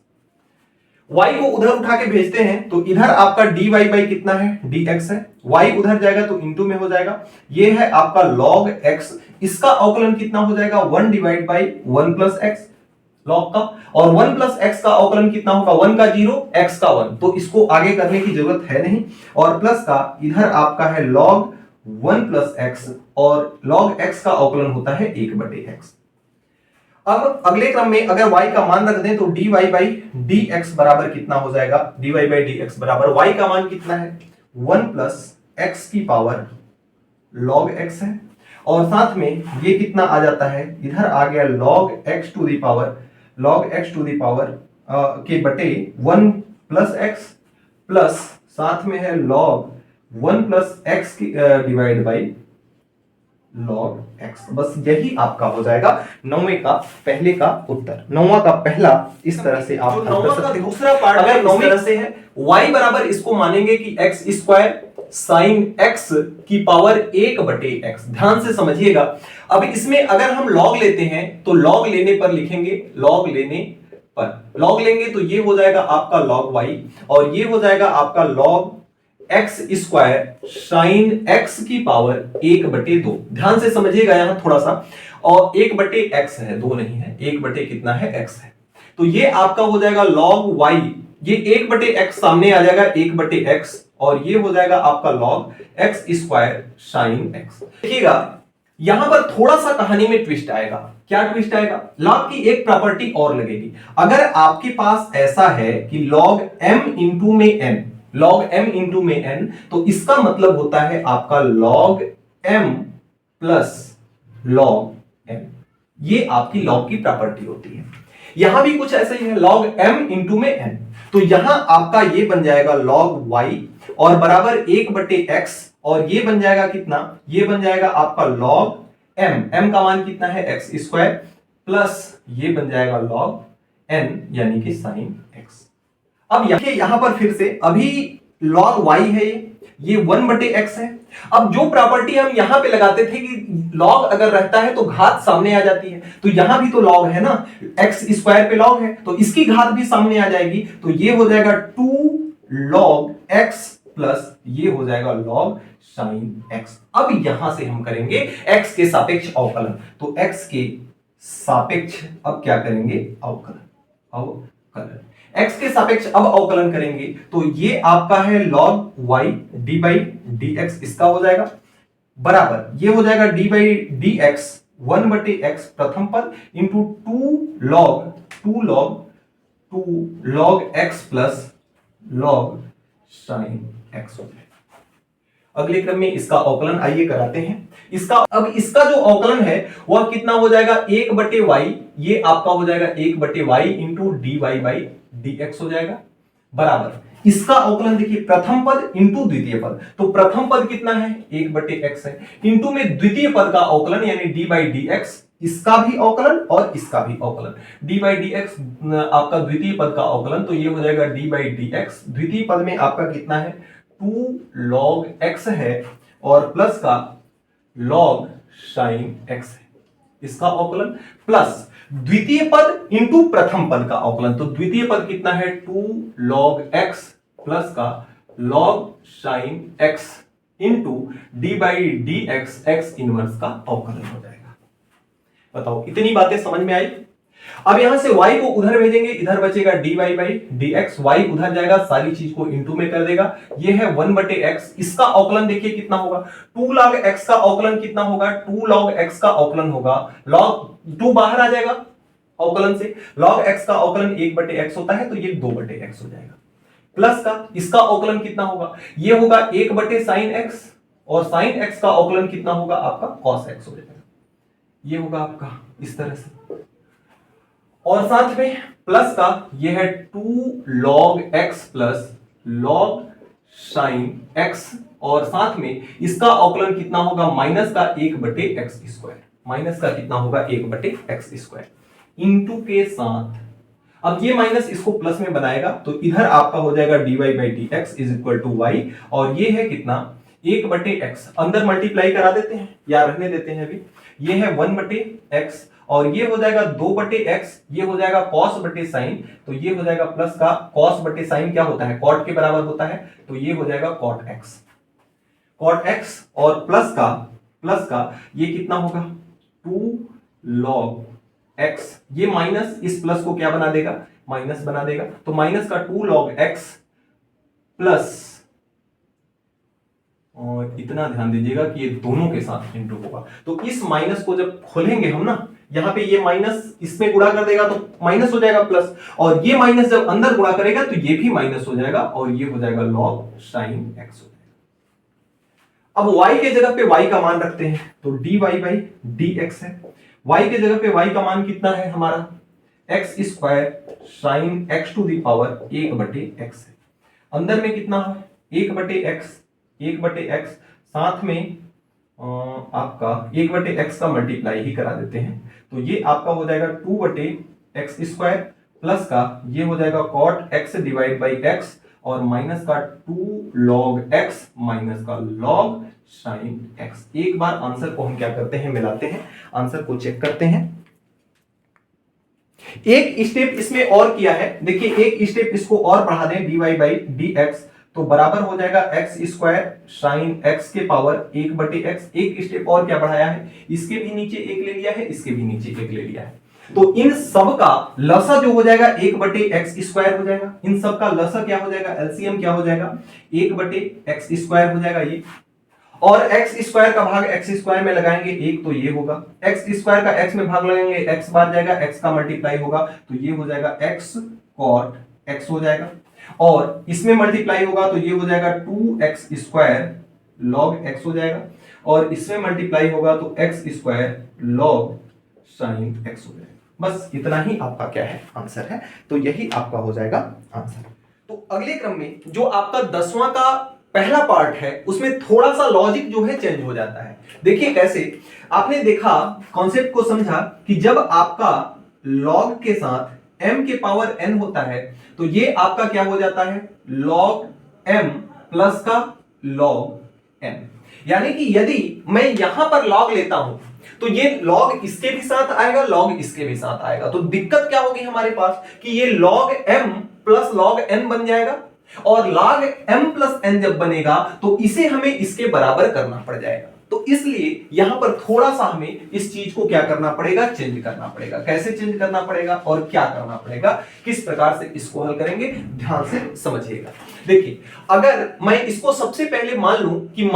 Speaker 1: y को उधर उठा के भेजते हैं तो इधर आपका dy बाई कितना है, dx है, y उधर जाएगा तो इंटू में हो जाएगा, ये है आपका log x। इसका अवकलन कितना हो जाएगा, 1 divide by 1 plus x log का, और 1 प्लस एक्स का अवकलन कितना होगा, 1 का 0 x का 1, तो इसको आगे करने की जरूरत है नहीं। और प्लस का इधर आपका है log 1 प्लस एक्स, और log x का अवकलन होता है 1 बटे x। अब अगले क्रम में अगर y का मान रख दें तो dy बाई dx बराबर कितना हो जाएगा, dy बाई dx बराबर y का मान कितना है, 1 प्लस x की पावर log x है, और साथ में ये कितना आ जाता है, इधर आ गया log x to the power के बटे 1 प्लस x, प्लस साथ में है log 1 प्लस x की डिवाइड बाई log x। बस यही आपका हो जाएगा नौवें का पहले का उत्तर। नौवां का पहला इस तरह से आप हल कर सकते हो। दूसरा पार्ट अगर इस तरह से है, y बराबर इसको मानेंगे कि x स्क्वायर साइन x की पावर 1 बटे x। ध्यान से समझिएगा, अब इसमें अगर हम log लेते हैं तो log लेने पर लिखेंगे, log लेने पर log लेंगे तो ये हो जाएगा आपका log y, और ये हो जाएगा आपका log x square sine x की पावर 1 बटे 2। ध्यान से समझिएगा यहां थोड़ा सा, और 1 बटे x है, 2 नहीं है, 1 बटे कितना है, x है, तो ये आपका हो जाएगा log y, ये 1 बटे x सामने आ जाएगा, 1 बटे x, और ये हो जाएगा आपका log x square sine x। देखिएगा यहां पर थोड़ा सा कहानी में ट्विस्ट आएगा। क्या ट्विस्ट आएगा, log की एक प्रॉपर्टी और लगेगी। अगर आपके पास ऐसा है कि log m इंटू में n, log m इंटू में n, तो इसका मतलब होता है आपका log m plus log n, ये आपकी log की प्रॉपर्टी होती है। यहां भी कुछ ऐसा ही है, log m इंटू में n, तो यहां आपका ये बन जाएगा log y और बराबर 1 बटे x, और ये बन जाएगा कितना, ये बन जाएगा आपका log m का मान कितना है, x स्क्वायर, प्लस ये बन जाएगा log n यानी कि साइन x। अब यहां पर फिर से अभी log y है, ये 1 बटे x है। अब जो प्रॉपर्टी हम यहां पे लगाते थे कि log अगर रहता है तो घात सामने आ जाती है, तो यहां भी तो log है ना, x स्क्वायर पे log है तो इसकी घात भी सामने आ जाएगी, तो ये हो जाएगा 2 log x प्लस ये हो जाएगा log साइन x। अब यहां से हम करेंगे x के सापेक्ष अवकलन, तो x के सापेक्ष अब क्या करेंगे, अवकलन x के सापेक्ष अब अवकलन करेंगे, तो ये आपका है log y d by D x, इसका हो जाएगा बराबर, ये हो जाएगा d बाई डी एक्स 1 बटे x प्रथम पद into 2 log x plus log sine x हो जाएगा। अगले क्रम में इसका अवकलन आइए कराते हैं। इसका जो अवकलन है वह कितना हो जाएगा, 1 बटे y, ये आपका हो जाएगा 1 बटे y into d Y by D x हो जाएगा बराबर। इसका अवकलन देखिए, प्रथम पद इंटू द्वितीय पद, तो प्रथम पद कितना है, 1 बटे x है, इंटू में द्वितीय पद का अवकलन यानी डी बाई डी एक्स, इसका भी अवकलन और इसका भी अवकलन, डी बाई डी एक्स आपका द्वितीय पद का अवकलन, तो ये हो जाएगा डी बाई डी एक्स। द्वितीय पद में आपका कितना है, 2 log x है, और प्लस का log साइन x है, इसका अवकलन, प्लस द्वितीय पद इंटू प्रथम पद का अवकलन, तो द्वितीय पद कितना है, 2 log x प्लस का log sine x into d by D x, x inverse का अवकलन हो जाएगा। बताओ इतनी बातें समझ में आई। अब यहां से y को उधर भेजेंगे, इधर बचेगा dy बाई dx, y उधर जाएगा, सारी चीज को इंटू में कर देगा, ये है 1 बटे x। इसका अवकलन देखिए कितना होगा, 2 log x का अवकलन कितना होगा, 2 log x का अवकलन होगा, log 2 बाहर आ जाएगा अवकलन से, log x का अवकलन 1 बटे x होता है, तो ये 2 बटे x हो जाएगा, प्लस का इसका अवकलन कितना होगा, ये होगा 1 बटे साइन x, और साइन x का अवकलन कितना होगा आपका cos x हो जाएगा, ये होगा आपका इस तरह से, और साथ में प्लस का ये है 2 log x plus log sine x, और साथ में इसका अवकलन कितना होगा, माइनस का 1 बटे एक्स स्क्वायर, माइनस का कितना होगा 1 बटे एक्स स्क्वायर, इंटू के साथ अब ये माइनस इसको प्लस में बनाएगा, तो इधर आपका हो जाएगा dy by D x is equal to y, और ये है कितना, 1/x अंदर मल्टीप्लाई करा देते हैं या रहने देते हैं अभी। ये है 1/x और ये हो जाएगा 2/x, ये हो जाएगा cos बटे साइन, तो ये हो जाएगा प्लस का cos बटे साइन क्या होता है, cot के बराबर होता है, तो ये हो जाएगा cot x और प्लस का ये कितना होगा 2 log x, ये माइनस इस प्लस को क्या बना देगा, माइनस बना देगा, तो माइनस का 2 log x प्लस, और इतना ध्यान दीजिएगा कि ये दोनों के साथ इंटू होगा, तो इस माइनस को जब खोलेंगे हम ना, यहां पे ये माइनस इसमें गुणा कर देगा तो माइनस हो जाएगा प्लस, और ये माइनस जब अंदर गुणा करेगा तो ये भी माइनस हो जाएगा और ये हो जाएगा log sin x हो जाएगा। अब y के जगह पे y का मान रखते हैं तो dy बाई dx है, y के जगह पे y का मान कितना है हमारा x square sin x to the power 1/x है, अंदर में कितना है 1/x, साथ में आपका 1/x का मल्टीप्लाई ही करा देते हैं, तो ये आपका हो जाएगा 2/x स्क्वायर प्लस का ये हो जाएगा cot x divide by x और माइनस का 2 log x माइनस का log sin x। एक बार आंसर को हम क्या करते हैं, मिलाते हैं, आंसर को चेक करते हैं। एक स्टेप इसमें और किया है, देखिए एक स्टेप इसको और बढ़ा दें dy बाई dx, तो बराबर हो जाएगा x स्क्वायर साइन x के पावर 1/x। एक स्टेप और क्या बढ़ाया है, इसके भी नीचे एक ले लिया है, इसके भी नीचे एक ले लिया है, तो इन सब का लसा जो हो जाएगा 1/x स्क्वायर हो जाएगा, इन सब का लसा क्या हो जाएगा, एलसीएम क्या हो जाएगा 1/x स्क्वायर हो जाएगा ये, और x स्क्वायर का भाग x स्क्वायर में लगाएंगे 1 तो ये होगा, x स्क्वायर का x में भाग लगाएंगे x बार जाएगा, x का मल्टीप्लाई होगा तो ये हो जाएगा x cot x हो जाएगा, और इसमें मल्टीप्लाई होगा तो ये हो जाएगा 2x स्क्वायर log x हो जाएगा, और इसमें मल्टीप्लाई होगा तो x square log sin x हो जाएगा। बस इतना ही आपका क्या है आंसर है, तो यही आपका हो जाएगा आंसर। तो अगले क्रम में जो आपका 10वां का पहला पार्ट है उसमें थोड़ा सा लॉजिक जो है चेंज हो जाता है। देखिए कैसे, आपने देखा कॉन्सेप्ट को समझा कि जब आपका log के साथ m के पावर n होता है तो ये आपका क्या हो जाता है log m प्लस का log n, यानी कि यदि मैं यहां पर log लेता हूं तो ये log इसके भी साथ आएगा, log इसके भी साथ आएगा, तो दिक्कत क्या होगी हमारे पास कि ये log m plus log n बन जाएगा, और log m प्लस n जब बनेगा तो इसे हमें इसके बराबर करना पड़ जाएगा, तो इसलिए यहां पर थोड़ा सा हमें इस चीज को क्या करना पड़ेगा, चेंज करना पड़ेगा। कैसे चेंज करना पड़ेगा और क्या करना पड़ेगा, किस प्रकार से इसको हल करेंगे, ध्यान से समझिएगा। देखिए अगर मैं इसको सबसे पहले मान लूं कि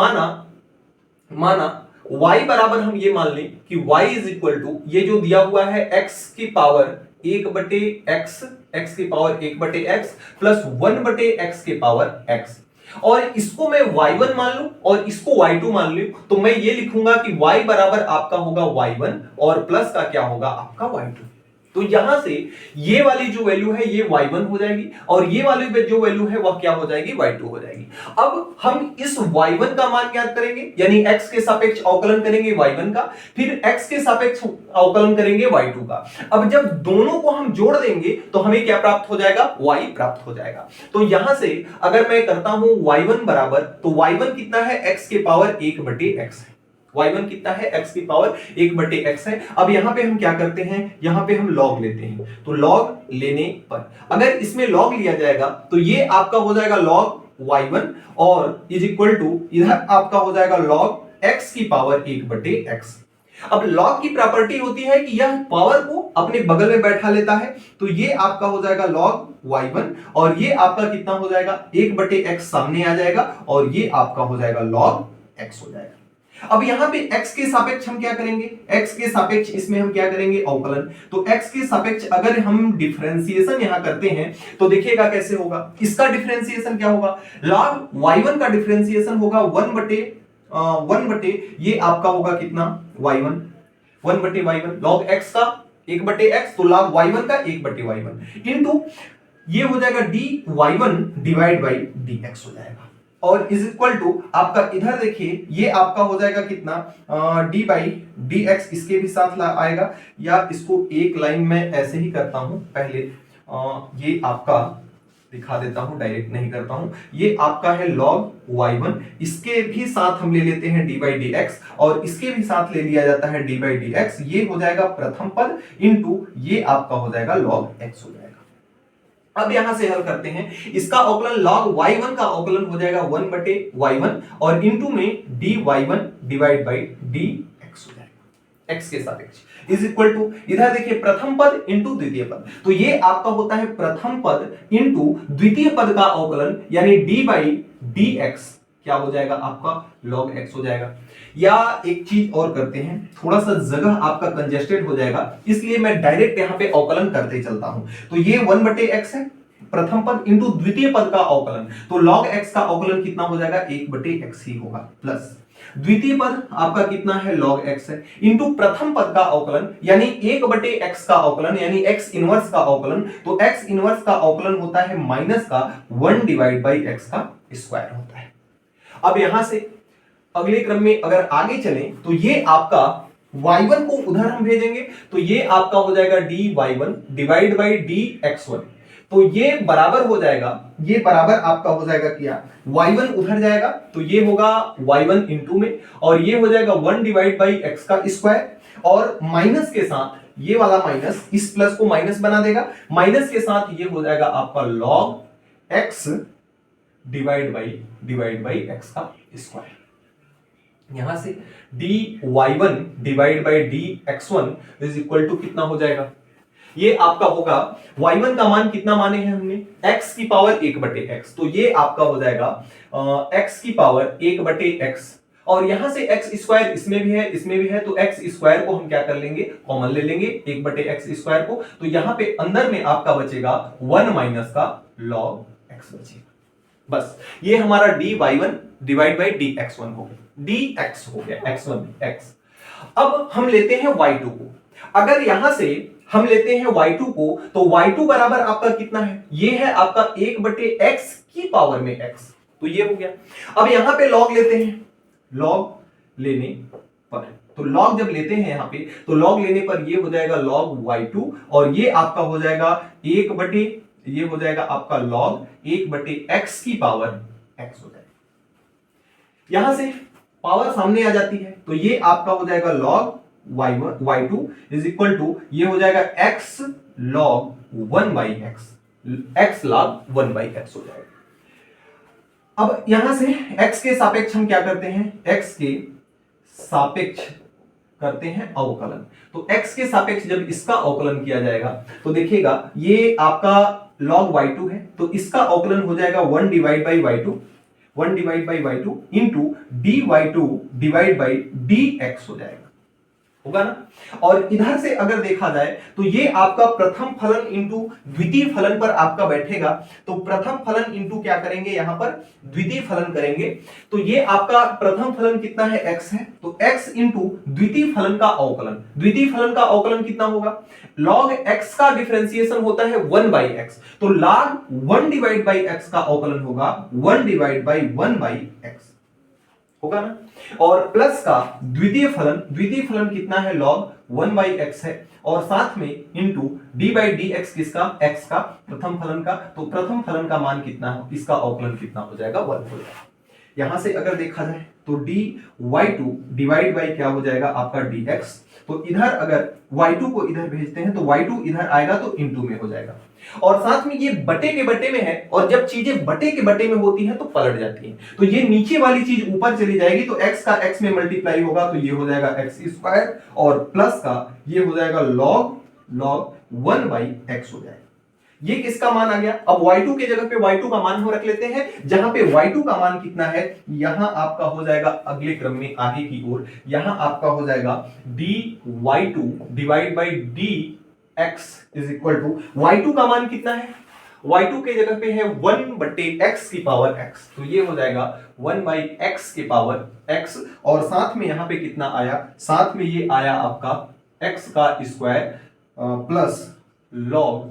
Speaker 1: माना y बराबर हम ये मान लें कि y इज इक्वल टू ये जो दिया हुआ है x की पावर 1/x, x की पावर 1/x प्लस 1/x के पावर x, और इसको मैं y1 मान लूं और इसको y2 मान लूं, तो मैं ये लिखूंगा कि y बराबर आपका होगा y1 और प्लस का क्या होगा आपका y2। तो यहां से ये वाली जो वैल्यू है ये y1 हो जाएगी और ये वाली जो वैल्यू है वह क्या हो जाएगी, y2 हो जाएगी। अब हम इस y1 का मान ज्ञात करेंगे, यानी x के सापेक्ष अवकलन करेंगे y1 का, फिर x के सापेक्ष अवकलन करेंगे y2 का। अब जब दोनों को हम जोड़ देंगे तो हमें क्या प्राप्त हो जाएगा, y प्राप्त हो जाएगा। तो यहां से अगर मैं करता हूं y1 बराबर, तो y1 कितना है, x के पावर 1/x है, y1 कितना है, x की पावर 1/x है। अब यहां पे हम क्या करते हैं, यहां पे हम log लेते हैं, तो log लेने पर अगर इसमें log लिया जाएगा तो ये आपका हो जाएगा log y1 और इज इक्वल टू इधर आपका हो जाएगा log x की पावर 1/x। अब log की प्रॉपर्टी होती है कि यह पावर को अपने बगल में बैठा लेता है, तो ये आपका हो जाएगा log y1 और ये आपका कितना हो जाएगा 1/x सामने आ जाएगा और ये आपका हो जाएगा log x हो जाएगा। अब यहां पे x के सापेक्ष हम क्या करेंगे, x के सापेक्ष इसमें हम क्या करेंगे अवकलन, तो x के सापेक्ष अगर हम डिफरेंशिएशन यहां करते हैं तो देखिएगा कैसे होगा, इसका डिफरेंशिएशन क्या होगा, log y1 का डिफरेंशिएशन होगा 1/1 ये आपका होगा कितना y1, 1/y1 log x का 1/x तो log y1 का 1/y1 इनटू ये हो जाएगा dy1 डिवाइड बाई dx हो जाएगा, और इज इक्वल टू आपका इधर देखिए ये आपका हो जाएगा कितना डी बाई डी एक्स, इसके भी साथ आएगा, या इसको एक लाइन में ऐसे ही करता हूं पहले ये आपका दिखा देता हूं, डायरेक्ट नहीं करता हूं। ये आपका है log y1, इसके भी साथ हम ले लेते हैं d बाई डी एक्स, और इसके भी साथ ले लिया जाता है d बाई डी एक्स। ये हो जाएगा प्रथम पद इंटू ये आपका हो जाएगा log x हो जाएगा। अब यहां से हल करते हैं, इसका अवकलन log y1 का अवकलन हो जाएगा 1 बटे y1 और इंटू में dy1 डिवाइड बाई dx हो जाएगा x के सापेक्ष इज इक्वल टू, इधर देखिए प्रथम पद इंटू द्वितीय पद, तो ये आपका होता है प्रथम पद इंटू द्वितीय पद का अवकलन यानी d बाई dx क्या हो जाएगा आपका log x हो जाएगा। या एक चीज और करते हैं, थोड़ा सा जगह आपका कंजेस्टेड हो जाएगा, इसलिए मैं डायरेक्ट यहां पे अवकलन करते चलता हूं। तो ये 1 बटे x है प्रथम पद इंटू द्वितीय पद का अवकलन, तो log x का अवकलन कितना हो जाएगा 1 बटे x ही होगा, प्लस द्वितीय पद आपका कितना है log x है इंटू प्रथम पद का अवकलन यानी 1 बटे x का अवकलन यानी x इनवर्स का अवकलन, तो x इनवर्स का अवकलन होता है माइनस का 1 डिवाइड बाई x का स्क्वायर होता है। अब यहां से अगले क्रम में अगर आगे चलें तो ये आपका y1 को उधर हम भेजेंगे, तो ये आपका हो जाएगा dy1 डिवाइड बाई dx1, तो ये बराबर हो जाएगा, ये बराबर आपका हो जाएगा क्या y1 उधर जाएगा तो ये होगा y1 इंटू में, और ये हो जाएगा 1 डिवाइड बाई x का स्क्वायर, और माइनस के साथ ये वाला माइनस इस प्लस को माइनस बना देगा, माइनस के साथ ये हो जाएगा आपका log x divide by x का स्क्वायर। यहां से dy1 divide by dx1 is equal to कितना हो जाएगा, ये आपका होगा y1 का मान कितना माने हैं हमने x की पावर 1 बटे x, तो ये आपका हो जाएगा x की पावर 1 बटे x, और यहां से x स्क्वायर इसमें भी है इसमें भी है, तो x स्क्वायर को हम क्या कर लेंगे कॉमन ले लेंगे 1 बटे x स्क्वायर को, तो यहां पे अंदर में आपका बचेगा 1 माइनस का log x बचेगा। बस ये हमारा dy1 डिवाइड बाई dx1 हो गया, dx हो गया x1 x। अब हम लेते हैं y2 को, अगर यहां से हम लेते हैं y2 को, तो y2 बराबर आपका कितना है, ये है आपका 1 बटे x की पावर में x, तो ये हो गया। अब यहां पे log लेते हैं, log लेने पर, तो log जब लेते हैं यहां पे, तो log लेने पर ये हो जाएगा log y2, और ये आपका हो जाएगा 1 बटे, ये हो जाएगा आपका log 1 बटे x की पावर x हो जाएगा। यहां से पावर सामने आ जाती है, तो ये आपका हो जाएगा log y2 is equal to ये हो जाएगा x log 1 by x log 1 by x हो जाएगा। अब यहां से x के सापेक्ष हम क्या करते हैं, x के सापेक्ष करते हैं अवकलन, तो x के सापेक्ष जब इसका अवकलन किया जाएगा तो देखिएगा ये आपका log y2 है, तो इसका अवकलन हो जाएगा 1 divide by y2 into dy2 divide by dx हो जाएगा, होगा ना। और इधर से अगर देखा जाए तो ये आपका प्रथम फलन इंटू द्वितीय फलन पर आपका बैठेगा, तो प्रथम फलन इंटू क्या करेंगे यहां पर द्वितीय फलन करेंगे, तो ये आपका प्रथम फलन कितना है x है, तो x इंटू द्वितीय फलन का अवकलन, द्वितीय फलन का अवकलन कितना होगा, log x का डिफरेंशिएशन होता है 1 बाई x, तो log 1 डिवाइड बाई x का अवकलन होगा 1 डिवाइड बाई 1 बाई x, होगा ना। और प्लस का द्वितीय फलन कितना है log 1 बाई x है, और साथ में into d by D x किसका x का प्रथम फलन का, तो प्रथम फलन का मान कितना है, इसका अवकलन कितना हो जाएगा 1 हो जाएगा। यहां से अगर देखा जाए तो dy2 डिवाइड बाई क्या हो जाएगा आपका dx, तो इधर अगर y2 को इधर भेजते हैं तो y2 इधर आएगा तो इंटू में हो जाएगा, और साथ में ये बटे के बटे में है, और जब चीजें बटे के बटे में होती हैं तो पलट जाती हैं, तो ये नीचे वाली चीज ऊपर चली जाएगी, तो x का x में मल्टीप्लाई होगा तो ये हो जाएगा x स्क्वायर, और प्लस का ये हो जाएगा log 1 बाई x हो जाएगा। ये किसका मान आ गया, अब y2 के जगह पे y2 का मान हम रख लेते हैं, जहां पे y2 का मान कितना है, यहां आपका हो जाएगा अगले क्रम में आगे की ओर, यहां आपका हो जाएगा dy2 divide by dx is equal to y2 का मान कितना है, y2 के जगह पे है 1 बटे x की पावर x, तो ये हो जाएगा 1 बाई x की पावर x, और साथ में यहां पे कितना आया, साथ में ये आया आपका x का स्क्वायर प्लस log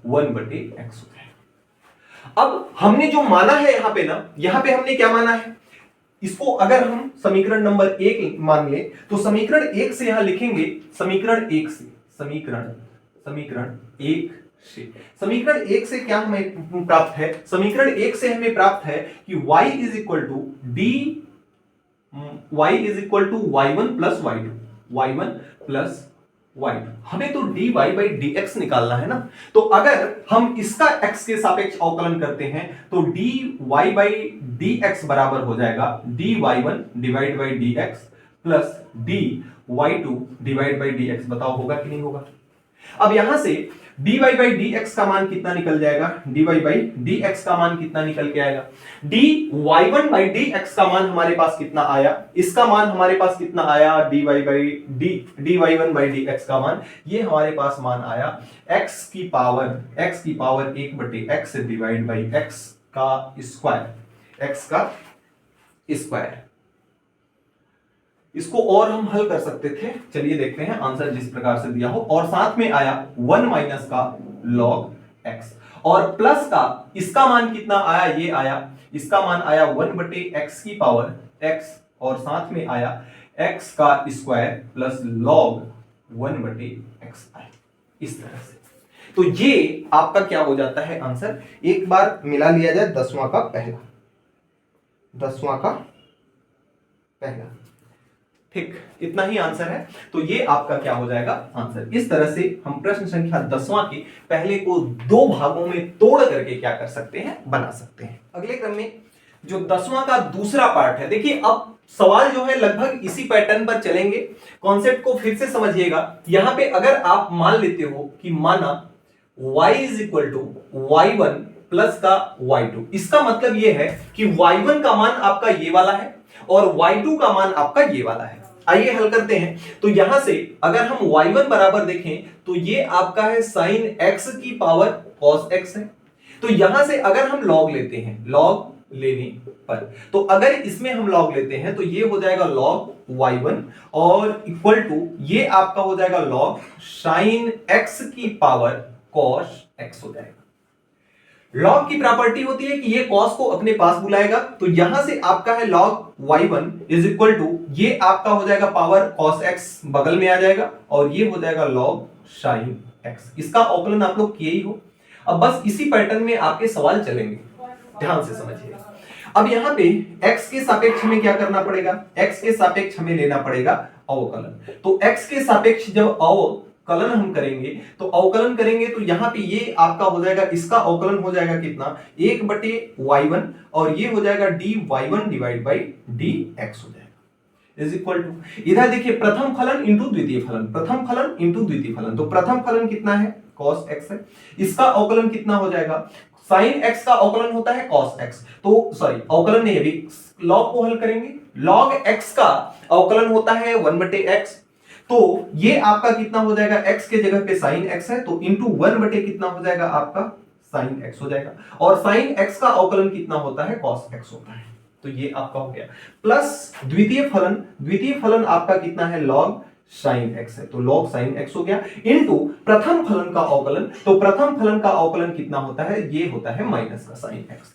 Speaker 1: 1 बटे x हो जाएगा। अब हमने जो माना है यहां पे ना, यहां पे हमने क्या माना है, इसको अगर हम समीकरण नंबर 1 मान ले, तो समीकरण 1 से यहां लिखेंगे, समीकरण 1 से समीकरण 1 समीकरण एक से क्या हमें प्राप्त है? समीकरण एक से हमें प्राप्त है कि y is equal to d y1 plus y1 plus y2। हमें तो dy बाई dx निकालना है ना, तो अगर हम इसका x के सापेक्ष अवकलन करते हैं तो dy बाई dx बराबर हो जाएगा dy1 divide by dx plus dy2 divide by dx। बताओ होगा कि नहीं होगा? अब यहां से dy बाई dx का मान कितना निकल जाएगा? dy बाई dx का मान कितना निकल के आएगा? dy1 बाई dx का मान हमारे पास कितना आया? इसका मान हमारे पास कितना आया? dy by dy1 by dx का मान, ये हमारे पास मान आया x की पावर 1 बटे x डिवाइड बाई x का स्क्वायर। इसको और हम हल कर सकते थे, चलिए देखते हैं आंसर जिस प्रकार से दिया हो। और साथ में आया 1 माइनस का log x, और प्लस का इसका मान कितना आया? ये आया, इसका मान आया 1 बटे x की पावर x, और साथ में आया x का स्क्वायर प्लस log 1 बटे x आया, इस तरह से। तो ये आपका क्या हो जाता है आंसर? एक बार मिला लिया जाए 10वां का पहला। ठीक, इतना ही आंसर है। तो ये आपका क्या हो जाएगा आंसर। इस तरह से हम प्रश्न संख्या 10वां के पहले को दो भागों में तोड़ करके क्या कर सकते हैं, बना सकते हैं। अगले क्रम में जो 10वां का दूसरा पार्ट है, देखिए अब सवाल जो है लगभग इसी पैटर्न पर चलेंगे। कॉन्सेप्ट को फिर से समझिएगा। यहां पे अगर आप मान लेते हो कि माना y is equal to y1 plus का y2, इसका मतलब यह है कि y1 का मान आपका ये वाला है और y2 का मान आपका ये वाला है। आइए हल करते हैं। तो यहां से अगर हम y1 बराबर देखें तो ये आपका है sin x की पावर cos x है। तो यहां से अगर हम log लेते हैं, log लेने पर, तो अगर इसमें हम log लेते हैं तो ये हो जाएगा log y1 और इक्वल टू ये आपका हो जाएगा log sin x की पावर cos x हो जाएगा। log की प्रॉपर्टी होती है कि ये cos को अपने पास बुलाएगा, तो यहां से आपका है log y1 is equal to ये आपका हो जाएगा पावर cos x बगल में आ जाएगा और ये हो जाएगा log sin x। इसका अवकलन आप लोग किए ही हो। अब बस इसी पैटर्न में आपके सवाल चलेंगे, ध्यान से समझिए। अब यहां पे x के सापेक्ष में क्या करना पड़ेगा? x के सापेक्ष हमें लेना पड़ेगा अवकलन। तो x के सापेक्ष जब अवकलन हम करेंगे तो अवकलन करेंगे तो यहां पे ये आपका हो जाएगा, इसका अवकलन हो जाएगा कितना? 1 बटे y1 और ये हो जाएगा dy1 डिवाइड बाई dx हो जाएगा इज इक्वल टू, इधर देखिए प्रथम फलन इंटू द्वितीय फलन, प्रथम फलन इंटू द्वितीय फलन। तो प्रथम फलन कितना है? cos x है। इसका अवकलन कितना हो जाएगा? sin x का अवकलन होता है cos x, तो सॉरी अवकलन नहीं, अभी log को हल करेंगे। log x का अवकलन होता है 1 बटे x, तो ये आपका कितना हो जाएगा? x के जगह पे sin x है तो इंटू 1 बटे कितना हो जाएगा आपका? sin x हो जाएगा। और sin x का अवकलन कितना होता है? cos x होता है। तो ये आपका हो गया प्लस द्वितीय फलन आपका कितना है? log sin x है, तो log sin x हो गया इनटू प्रथम फलन का अवकलन। तो प्रथम फलन का अवकलन कितना होता है? ये होता है माइनस का sin x।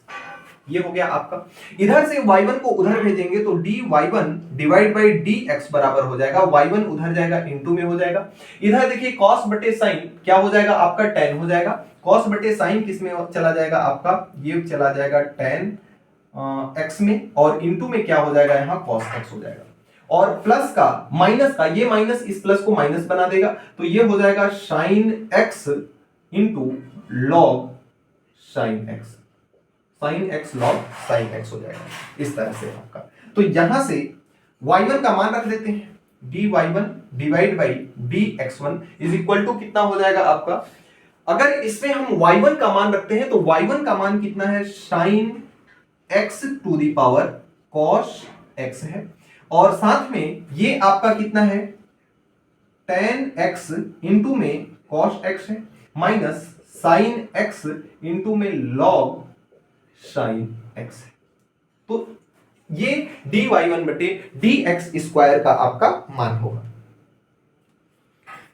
Speaker 1: ये हो गया आपका। इधर से y1 को उधर भेजेंगे तो dy1 डिवाइड बाई dx बराबर हो जाएगा, y1 उधर जाएगा इनटू में हो जाएगा। इधर देखिए cos बटे sin क्या हो जाएगा आपका? tan हो जाएगा। cos बटे sin किस में चला जाएगा आपका? ये चला जाएगा tan x में, और इनटू में क्या हो जाएगा? यहाँ cos x हो जाएगा। और प्लस का माइनस का, ये माइनस इस प्लस को माइनस बना देगा, तो ये हो जाएगा sin x into log sin x, sin x log sin x हो जाएगा इस तरह से आपका। तो यहां से y1 का मान रख देते हैं, dy1 divide by dx1 is equal to कितना हो जाएगा आपका? अगर इसमें हम y1 का मान रखते हैं तो y1 का मान कितना है? sin x to the power cos x है, और साथ में ये आपका कितना है? tan x इंटू में cos x है, माइनस sin x इंटू में log sin x है। तो ये dy1 बटे dx स्क्वायर का आपका मान होगा।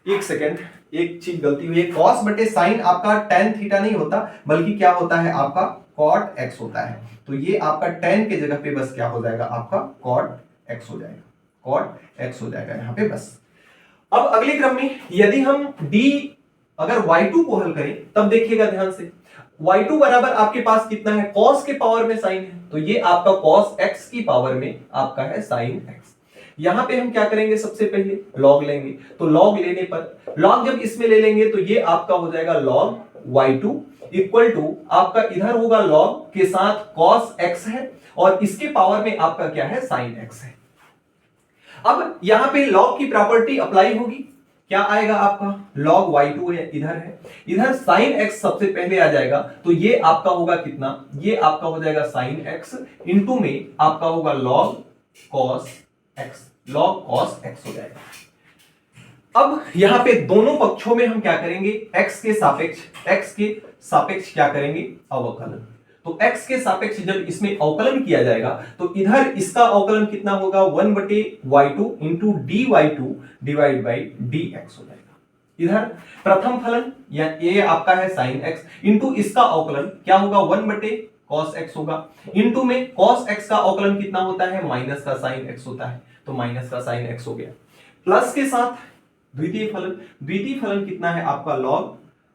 Speaker 1: एक सेकेंड, एक चीज गलती हुई है, cos बटे sin आपका tan थीटा नहीं होता, बल्कि क्या होता है आपका? cot x होता है। तो ये आपका tan के जगह पे बस क्या हो जाएगा आपका? cot x हो जाएगा, cot x हो जाएगा यहाँ पे बस। अब अगले क्रम में यदि हम अगर y2 को हल करें तब देखिएगा ध्यान से, y2 बराबर आपके पास कितना है, cos के पावर में sin है, तो ये आपका cos x की पावर में आपका है sin x। यहां पे हम क्या करेंगे, सबसे पहले log लेंगे, तो log लेने पर log जब इसमें ले लेंगे तो ये आपका हो जाएगा log y2 इक्वल टू आपका इधर होगा log के साथ cos x है और इसके पावर में आपका क्या है, sin x है। अब यहां पे log की प्रॉपर्टी अप्लाई होगी, क्या आएगा आपका log y2 है, इधर है, इधर sin x सबसे पहले आ जाएगा, तो ये आपका होगा कितना, ये आपका हो जाएगा sin x इंटू में आपका होगा log cos x, log cos x हो जाएगा। अब यहां पे दोनों पक्षों में हम क्या करेंगे, x के सापेक्ष क्या करेंगे, अवकलन। तो x के सापेक्ष जब इसमें अवकलन किया जाएगा तो इधर इसका अवकलन कितना होगा, 1/y2 into dy2 divide by dx हो जाएगा। इधर प्रथम फलन या ये आपका है sin x इंटू इसका अवकलन क्या होगा, 1/cos x होगा, इंटू में cos x का अवकलन कितना होता है, माइनस का sin x होता है, तो माइनस का sin x हो गया। प्लस के साथ द्वितीय फलन कितना है आपका, log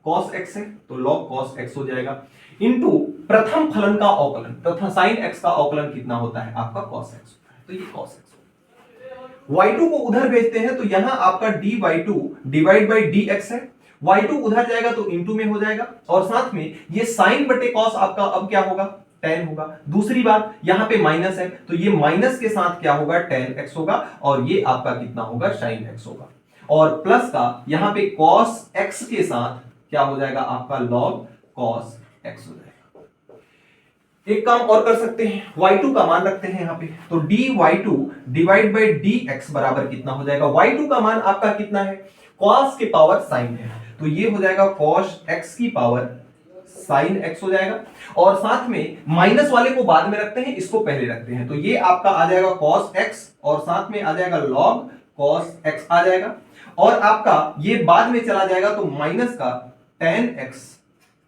Speaker 1: cos x है, तो log cos x हो जाएगा, इंटू प्रथम फलन का अवकलन, प्रथम sin x का अवकलन कितना होता है आपका cos x होता है, तो ये cos x होगा। y2 को उधर भेजते हैं तो यहां आपका dy2 डिवाइड बाई dx है, y2 उधर जाएगा तो इंटू में हो जाएगा और साथ में ये sin बटे cos आपका अब क्या होगा, tan होगा। दूसरी बात यहां पे माइनस है तो ये माइनस के साथ क्या होगा, tan x होगा और ये आपका कितना होगा, sin x होगा। और प्लस का यहां पे cos x के साथ क्या हो जाएगा आपका log cos x हो जाएगा। एक काम और कर सकते हैं, y2 का मान रखते हैं यहां पे, तो dy2 डिवाइड बाई dx बराबर कितना हो जाएगा, y2 का मान आपका कितना है, cos के पावर sin है, तो ये हो जाएगा cos x की पावर sin x हो जाएगा। और साथ में माइनस वाले को बाद में रखते हैं, इसको पहले रखते हैं, तो ये आपका आ जाएगा cos x और साथ में आ जाएगा log cos x आ जाएगा और आपका ये बाद में चला जाएगा तो माइनस का tan x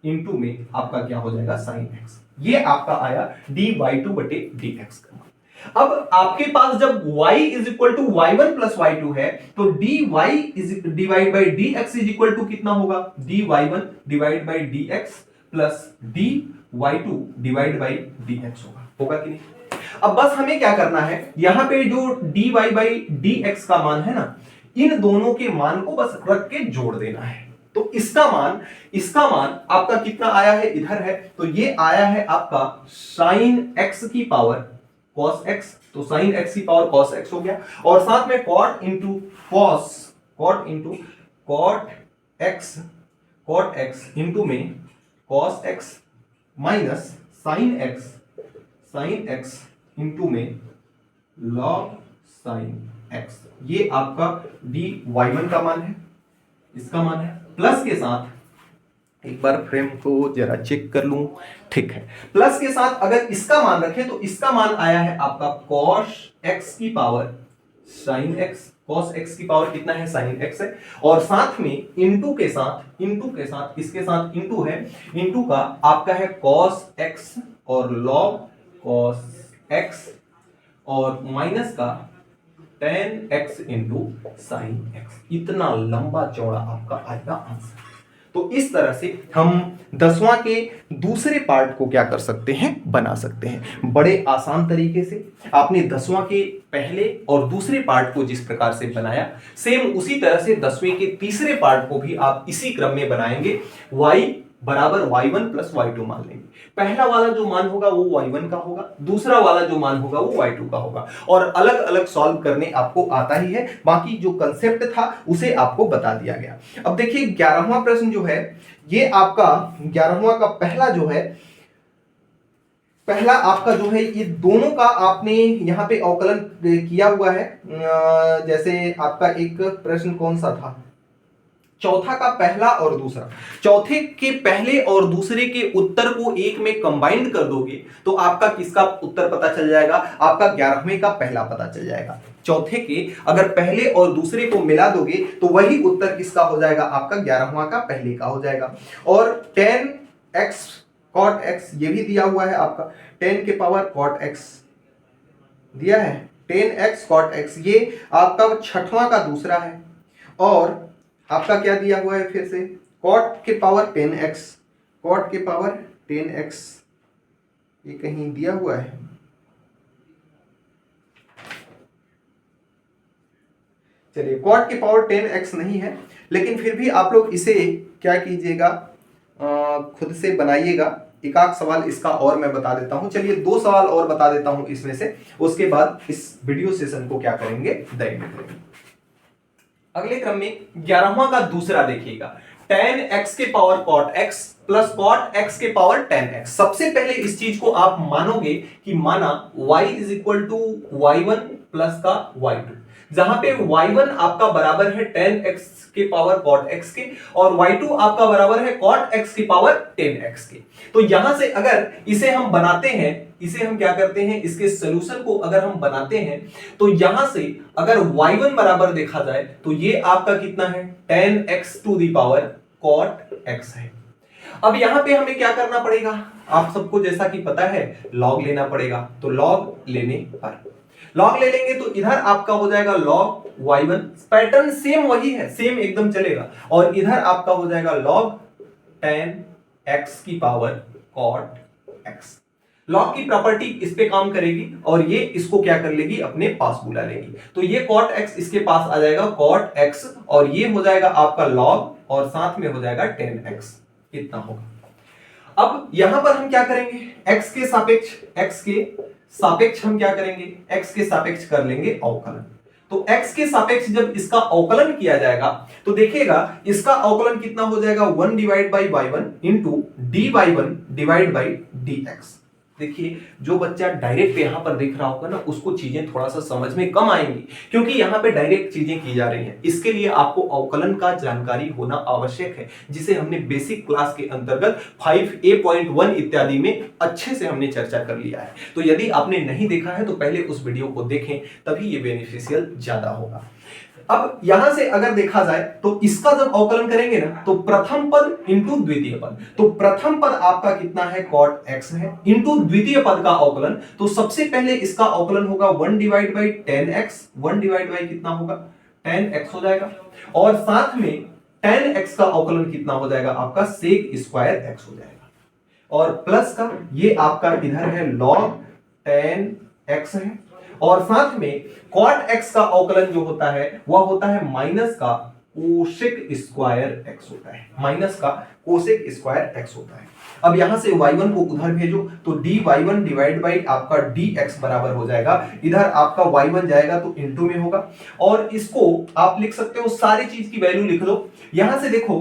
Speaker 1: इंटू में आपका क्या हो जाएगा, sin x। ये आपका आया dy2 बटे dx का मान। अब आपके पास जब y is equal to y1 plus y2 है तो dy is divide by dx is equal to कितना होगा, dy1 divide by dx plus dy2 divide by dx होगा कि नहीं। अब बस हमें क्या करना है, यहां पे जो dy बाई dx का मान है ना, इन दोनों के मान को बस रख के जोड़ देना है। तो इसका मान आपका कितना आया है, इधर है, तो ये आया है आपका sin x की पावर cos x, तो sin x की पावर cos x हो गया और साथ में cot into cot x into में cos x minus sin x into में log sin x। ये आपका dy1 का मान है, इसका मान है, प्लस के साथ एक बार फ्रेम को जरा चेक कर लूं, ठीक है, प्लस के साथ अगर इसका मान रखें तो इसका मान आया है आपका cos x की power sin x, cos x की पावर कितना है, sin x है, और साथ में इंटू के साथ इसके साथ इंटू है, इंटू का आपका है cos x और log cos x और माइनस का tan x into sin x। इतना लंबा चौड़ा आपका आएगा आंसर। तो इस तरह से हम 10वां के दूसरे पार्ट को क्या कर सकते हैं, बना सकते हैं बड़े आसान तरीके से। आपने 10वां के पहले और दूसरे पार्ट को जिस प्रकार से बनाया, सेम उसी तरह से 10वें के तीसरे पार्ट को भी आप इसी क्रम में बनाएंगे। y बराबर y1 प्लस y2 मान लेंगे। पहला वाला जो मान होगा वो y1 का होगा, दूसरा वाला जो मान होगा वो y2 का होगा, और अलग अलग सॉल्व करने आपको आता ही है, बाकी जो कंसेप्ट था उसे आपको बता दिया गया। अब देखिए 11वां प्रश्न जो है, ये आपका 11वां का पहला आपका जो है, ये दोनों का आपने यहाँ पे अवकलन किया हुआ है। जैसे आपका एक प्रश्न कौन सा था, चौथा का पहला और दूसरा, चौथे के पहले और दूसरे के उत्तर को एक में कंबाइंड कर दोगे तो आपका किसका उत्तर पता चल जाएगा, आपका 11वें का पहला पता चल जाएगा। चौथे के अगर पहले और दूसरे को मिला दोगे तो वही उत्तर किसका हो जाएगा, आपका 11वां का पहले का हो जाएगा। और tan x cot x ये भी दिया हुआ है आपका, 10 के पावर cot x दिया है, 10x cot x ये आपका 6वां का दूसरा है, और आपका क्या दिया हुआ है फिर से कॉट के पावर 10x, कॉट के पावर 10x, ये कहीं दिया हुआ है? चलिए, कॉट के पावर 10x नहीं है, लेकिन फिर भी आप लोग इसे क्या कीजिएगा, खुद से बनाइएगा। एक आध सवाल इसका और मैं बता देता हूं। चलिए 2 सवाल और बता देता हूं इसमें से, उसके बाद इस वीडियो सेशन को क्या करेंगे, दैनिक करेंगे। अगले क्रम में 11वां का दूसरा देखिएगा, tan x के power cot x plus cot x के पावर tan x। सबसे पहले इस चीज को आप मानोगे कि माना y is equal to y1 plus का y2, जहां पे y1 आपका बराबर है tan x के पावर cot x के और y2 आपका बराबर है cot x की पावर tan x के। तो यहां से अगर इसे हम बनाते हैं, इसे हम क्या करते हैं, इसके सॉल्यूशन को अगर हम बनाते हैं तो यहां से अगर y1 बराबर देखा जाए तो ये आपका कितना है, tan x to the power cot x है। अब यहां पे हमें क्या करना पड़ेगा, आप सबको जैसा कि पता है log लेना पड़ेगा। तो log लेने पर log ले लेंगे तो इधर आपका हो जाएगा log y1, पैटर्न सेम वही है, सेम एकदम चलेगा, और इधर आपका हो जाएगा log tan x की पावर cot x। log की प्रॉपर्टी इस पे काम करेगी और ये इसको क्या कर लेगी, अपने पास बुला लेगी। तो ये cot x इसके पास आ जाएगा cot x, और ये हो जाएगा आपका log और साथ में हो जाएगा tan x, इतना होगा। अब यहां पर हम क्या करेंगे, x के सापेक्ष हम क्या करेंगे, x के सापेक्ष कर लेंगे अवकलन। तो x के सापेक्ष जब इसका अवकलन किया जाएगा तो देखिएगा इसका अवकलन कितना हो जाएगा, 1 divide by y1 into dy1 divide by dx। देखिए जो बच्चा डायरेक्ट यहां पर देख रहा होगा ना, उसको चीजें थोड़ा सा समझ में कम आएंगी, क्योंकि यहां पे डायरेक्ट चीजें की जा रही हैं। इसके लिए आपको अवकलन का जानकारी होना आवश्यक है, जिसे हमने बेसिक क्लास के अंतर्गत 5A.1 इत्यादि में अच्छे से हमने चर्चा कर लिया है। तो यदि आपने नहीं देखा है तो पहले उस वीडियो को देखें, तभी ये बेनिफिशियल ज्यादा होगा। अब यहां से अगर देखा जाए तो इसका जब अवकलन करेंगे ना, तो प्रथम पद इंटू द्वितीय पद, तो प्रथम पद आपका कितना है, cot x है, इंटू द्वितीय पद का अवकलन। तो सबसे पहले इसका अवकलन होगा 1 divide by tan x, 1 divide by कितना होगा, tan x हो जाएगा, और साथ में tan x का अवकलन कितना हो जाएगा आपका, sec स्क्वायर x हो जाएगा, और प्लस का ये आपका इधर है log tan x है, और साथ में cot x का अवकलन जो होता है वह होता है माइनस का कोसेक स्क्वायर x होता है, माइनस का कोसेक स्क्वायर x होता है। अब यहां से y1 को उधर भेजो तो dy1 डिवाइड बाई आपका dx बराबर हो जाएगा, इधर आपका y1 जाएगा तो इनटू में होगा, और इसको आप लिख सकते हो, सारी चीज की वैल्यू लिख लो। यहां से देखो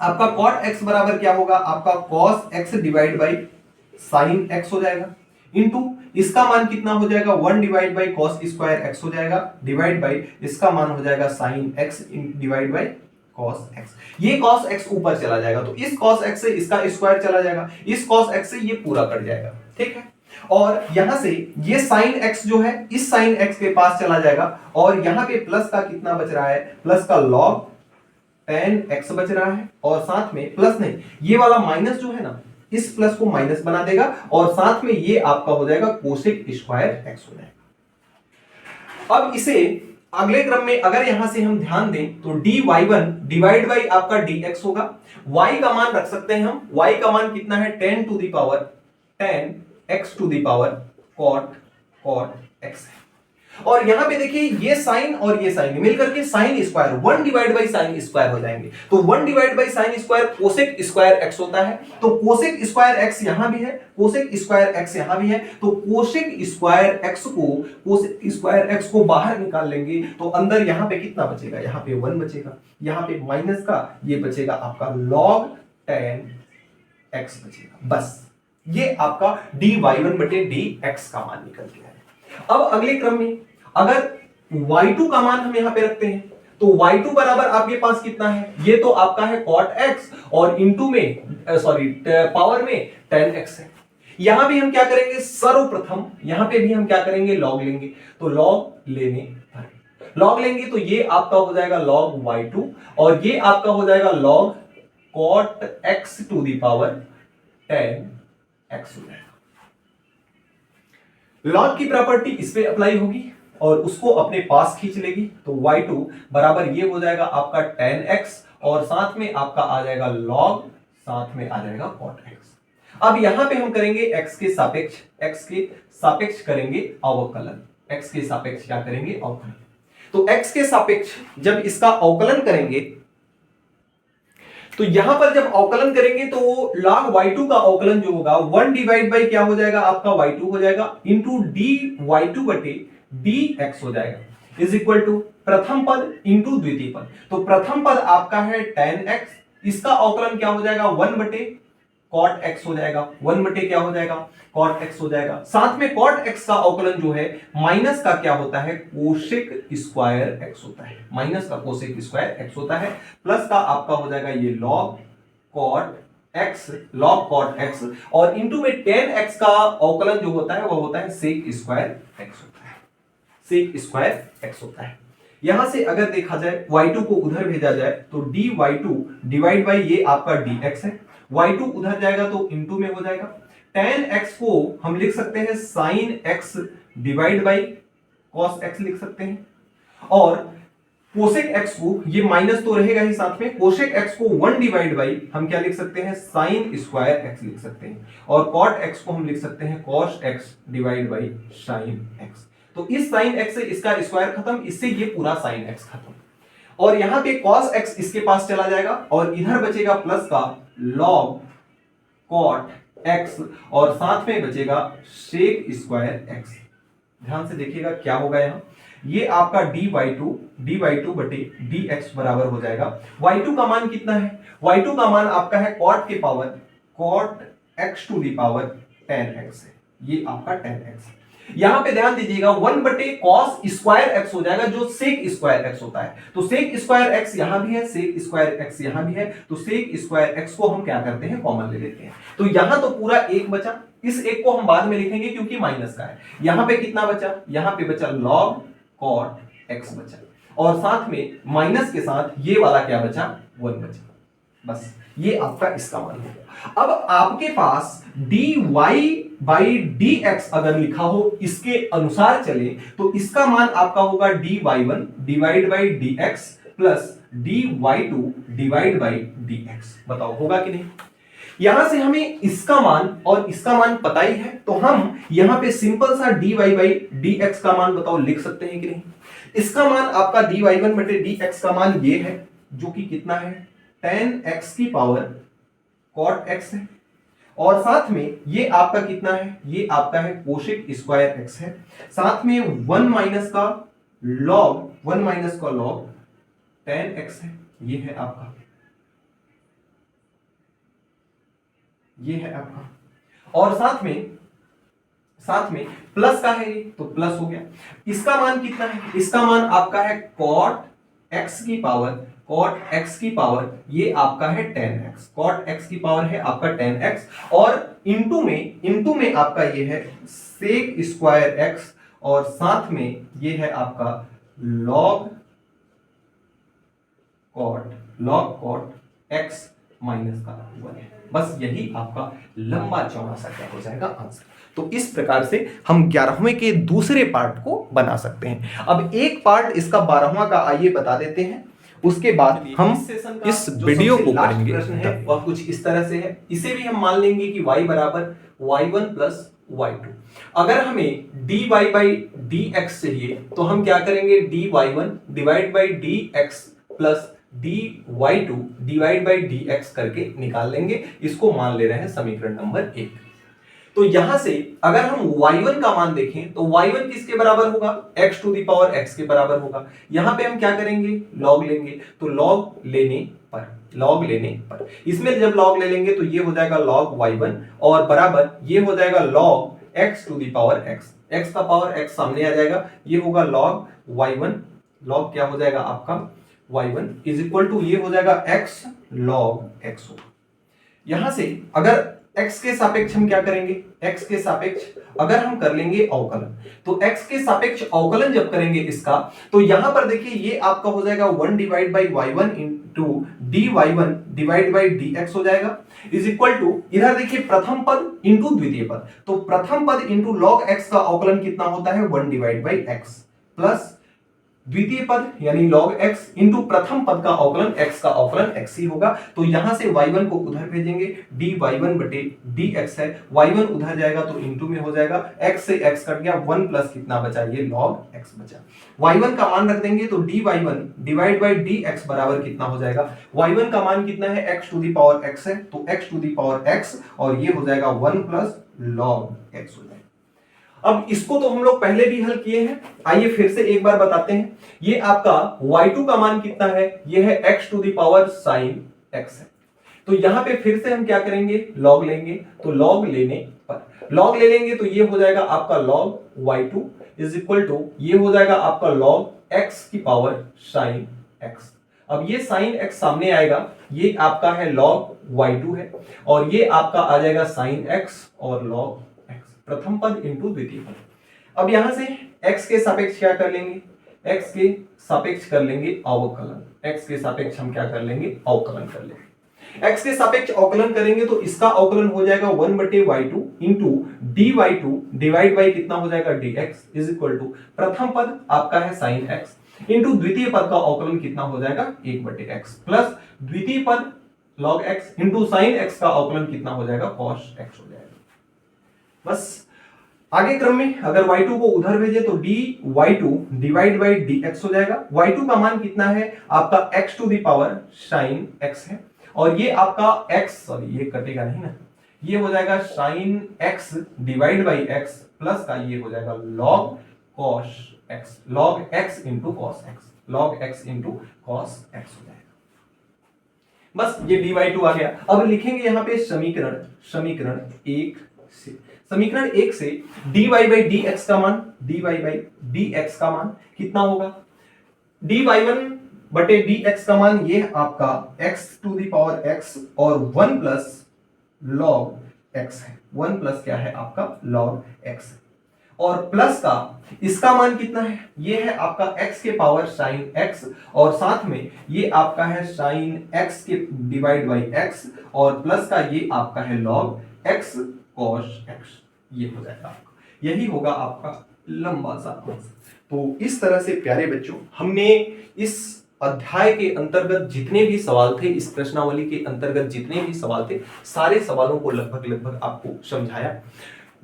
Speaker 1: आपका cot x बराबर क्या होगा, आपका cos x divide by sin x हो जाएगा, इंटू इसका मान कितना हो जाएगा, 1 divide by cos square x हो जाएगा, डिवाइड बाई इसका मान हो जाएगा sin x divide by cos x। ये cos x ऊपर चला जाएगा तो इस cos x से इसका स्क्वायर चला जाएगा, इस cos x से ये पूरा कट जाएगा, ठीक है। और यहां से ये sin x जो है इस sin x के पास चला जाएगा, और यहां पे प्लस का कितना बच रहा है, प्लस का log tan x बच रहा है, और साथ में प्लस नहीं, ये वाला माइनस जो है ना, इस प्लस को माइनस बना देगा, और साथ में ये आपका हो जाएगा कोसेक स्क्वायर x हो जाएगा। अब इसे अगले क्रम में अगर यहां से हम ध्यान दें तो dy1 डिवाइड बाई आपका dx होगा, y का मान रख सकते हैं हम, y का मान कितना है, tan to the power tan x to the power cot x है। और यहां पे देखिए ये साइन और ये साइन मिलकर के sine square 1 divide by sine square हो जाएंगे, तो 1 divide by sine square cosec square x होता है, तो कोसेक स्क्वायर x यहां भी है, कोसेक स्क्वायर x यहां भी है, तो कोसेक स्क्वायर x को बाहर निकाल लेंगे तो अंदर यहां पे कितना बचेगा, यहां पे 1 बचेगा, यहां पे माइनस का ये बचेगा आपका log tan x बचेगा, बस ये आपका dy1 बटे dx का मान निकल गया है। अब अगले क्रम में अगर y2 का मान हम यहां पे रखते हैं तो y2 बराबर आपके पास कितना है, ये तो आपका है cot x और इंटू में पावर में tan x है। यहां भी हम क्या करेंगे, सर्वप्रथम यहां पे भी हम क्या करेंगे, log लेंगे, तो log लेने पर log लेंगे तो ये आपका हो जाएगा log y2, और ये आपका हो जाएगा log cot x to the power tan x हो जाएगा। लॉग की प्रॉपर्टी इस पे अप्लाई होगी और उसको अपने पास खींच लेगी, तो y2 बराबर ये हो जाएगा आपका tan x, और साथ में आपका आ जाएगा log, साथ में आ जाएगा cot x। अब यहां पे हम करेंगे x के सापेक्ष करेंगे अवकलन। x के सापेक्ष क्या करेंगे? अवकलन। तो x के सापेक्ष जब इसका अवकलन करेंगे तो यहां पर जब अवकलन करेंगे तो log y2 का अवकलन जो होगा 1 डिवाइड बाई क्या हो जाएगा आपका y2 हो जाएगा इंटू dy y2 बटे dx हो जाएगा इज इक्वल टू प्रथम पद इंटू द्वितीय पद। तो प्रथम पद आपका है tan x, इसका अवकलन क्या हो जाएगा 1 बटे cot x हो जाएगा, 1 बटे क्या हो जाएगा cot x हो जाएगा। साथ में cot x का अवकलन जो है माइनस का क्या होता है कोसेक स्क्वायर x होता है, माइनस का कोसेक स्क्वायर x होता है, प्लस का आपका हो जाएगा ये log cot x और इंटू में tan x का अवकलन जो होता है वो होता है sec स्क्वायर x होता है, sec स्क्वायर x होता है। यहां से अगर देखा जाए y2 को उधर भेजा जाए तो dy2 डिवाइड बाई ये आपका dx है, y2 उधर जाएगा तो इंटू में हो जाएगा। tan x को हम लिख सकते हैं sin x divide by cos x लिख सकते हैं, और कोसेक x को ये माइनस तो रहेगा ही साथ में, कोसेक x को 1 डिवाइड बाई हम क्या लिख सकते हैं sin स्क्वायर x लिख सकते हैं, और cot x को हम लिख सकते हैं cos x divide by sin x। तो इस sin x से इसका स्क्वायर खत्म, इससे ये पूरा sin x खत्म, और यहां पे cos x इसके पास चला जाएगा और इधर बचेगा प्लस का log cot x और साथ में बचेगा sec स्क्वायर x। ध्यान से देखिएगा क्या होगा यहां, ये आपका dy2 बटे dx बराबर हो जाएगा। y2 का मान कितना है? y2 का मान आपका है cot के power cot x to the power tan x है, ये आपका tan x। यहां पे ध्यान दीजिएगा 1 बटे cos स्क्वायर x हो जाएगा जो sec स्क्वायर x होता है। तो sec स्क्वायर x यहां भी है, sec स्क्वायर x यहां भी है, तो sec स्क्वायर x को हम क्या करते हैं कॉमन ले लेते हैं। तो यहां तो पूरा एक बचा, इस एक को हम बाद में लिखेंगे क्योंकि माइनस का है। यहां पे कितना बचा? यहां पे बचा log cot x बचा, और साथ में माइनस के साथ ये वाला क्या बचा 1 बचा। बस ये आपका इसका मान हो गया। अब आपके पास dy बाई dx अगर लिखा हो इसके अनुसार चले तो इसका मान आपका होगा dy1 divide by dx plus dy2 divide by dx। बताओ होगा कि नहीं? यहां से हमें इसका मान और इसका मान पता ही है, तो हम यहां पे सिंपल सा dy बाई dx का मान बताओ लिख सकते हैं कि नहीं? इसका मान आपका dy1 बटे dx का मान ये है जो कि कितना है tan x की पावर cot x है, और साथ में ये आपका कितना है? ये आपका है कोसेक स्क्वायर x है, साथ में 1 माइनस का log tan x है, ये है आपका, ये है आपका, और साथ में प्लस का है तो प्लस हो गया। इसका मान कितना है? इसका मान आपका है cot x की पावर ये आपका है tan x, cot x की पावर है आपका tan x, और इंटू में आपका ये है sec स्क्वायर x, और साथ में ये है आपका log cot x माइनस का 1 है। बस यही आपका लंबा चौड़ा सा क्या हो जाएगा आंसर। तो इस प्रकार से हम 11वें के दूसरे पार्ट को बना सकते हैं। अब एक पार्ट इसका 12वां का आइए बता देते हैं, उसके बाद हम इस वीडियो को करेंगे। प्रश्न है वह कुछ इस तरह से है, इसे भी हम मान लेंगे कि y बराबर y1 प्लस y2। अगर हमें dy बाई dx चाहिए तो हम क्या करेंगे dy1 divide by dx plus dy2 divide by dx करके निकाल लेंगे। इसको मान ले रहे हैं समीकरण नंबर 1। तो यहां से अगर हम y1 का मान देखें तो y1 किसके बराबर होगा? x to the power x के बराबर होगा। यहां पे हम क्या करेंगे log लेंगे, तो log लेने पर इसमें जब log ले लेंगे तो ये हो जाएगा log y1 और बराबर ये हो जाएगा log x to the power x का पावर x सामने आ जाएगा, ये होगा log y1, log क्या हो जाएगा आपका y1 इज इक्वल टू ये हो जाएगा x log x होगा। यहां से अगर x के सापेक्ष हम क्या करेंगे? x के सापेक्ष अगर हम कर लेंगे अवकलन, तो x के सापेक्ष अवकलन जब करेंगे इसका, तो यहां पर देखिए ये आपका हो जाएगा 1 divide by y1 into dy1 divide by dx हो जाएगा इज इक्वल टू, इधर देखिए प्रथम पद इंटू द्वितीय पद, तो प्रथम पद इंटू log x का अवकलन कितना होता है 1 डिवाइड बाई x प्लस द्वितीय पद यानी log x इंटू प्रथम पद का अवकलन x का अवकलन x ही होगा। तो यहां से y1 को उधर भेजेंगे, dy1 बटे dx है, y1 उधर जाएगा तो इंटू में हो जाएगा, x से x कट गया, 1 प्लस कितना बचा, ये log x बचा। y1 का मान रख देंगे तो dy1 डिवाइड बाई dx बराबर कितना हो जाएगा, y1 का मान कितना है, x to the power x है, तो x to the power x और ये हो जाएगा 1 प्लस log x हो जाएगा। अब इसको तो हम लोग पहले भी हल किए हैं, आइए फिर से एक बार बताते हैं। ये आपका y2 का मान कितना है, ये है x to the power sin x है। तो यहां पे फिर से हम क्या करेंगे, log लेंगे, तो log लेने पर log ले लेंगे तो ये हो जाएगा आपका log y2 is equal to ये हो जाएगा आपका log x की पावर sin x। अब ये sin x सामने आएगा, ये आपका है log y2 है और ये आपका आ जाएगा sin x और log प्रथम पद इंटू द्वितीय पद। अब यहां से x के सापेक्ष क्या कर लेंगे, x के सापेक्ष कर लेंगे अवकलन, x के सापेक्ष हम क्या कर लेंगे, अवकलन कर लेंगे। x के सापेक्ष अवकलन करेंगे तो इसका अवकलन हो जाएगा 1 बटे y2 into dy2 divide by कितना हो जाएगा dx इज इक्वल टू प्रथम पद आपका है sin x इंटू द्वितीय पद का अवकलन कितना हो जाएगा 1 बटे x प्लस द्वितीय पद log x into sin x का अवकलन कितना हो जाएगा cos x हो जाएगा। बस आगे क्रम में अगर y2 को उधर भेजे तो dy2 डिवाइड बाई dx हो जाएगा। y2 का मान कितना है आपका x to the power sin x है और ये आपका x, सॉरी ये कटेगा नहीं ना, ये हो जाएगा sin x divide by x plus का ये हो जाएगा log cos x, log x into cos x, log x into cos x हो जाएगा। बस ये dy2 आ गया। अब लिखेंगे यहां पे समीकरण 1 से, समीकरण 1 से dy बाई dx का मान, dy बाई dx का मान कितना होगा, dy1 बटे dx का मान ये आपका x to the power x और 1 प्लस log x है, 1 प्लस क्या है आपका log x है और प्लस का इसका मान कितना है, ये है आपका x के पावर sin x और साथ में ये आपका है sin x के डिवाइड बाई x और प्लस का ये आपका है log x cos x, ये हो जाएगा आपका, यही होगा आपका लंबा सा आंसर। तो इस तरह से प्यारे बच्चों हमने इस अध्याय के अंतर्गत जितने भी सवाल थे, इस प्रश्नावली के अंतर्गत जितने भी सवाल थे, सारे सवालों को लगभग आपको समझाया।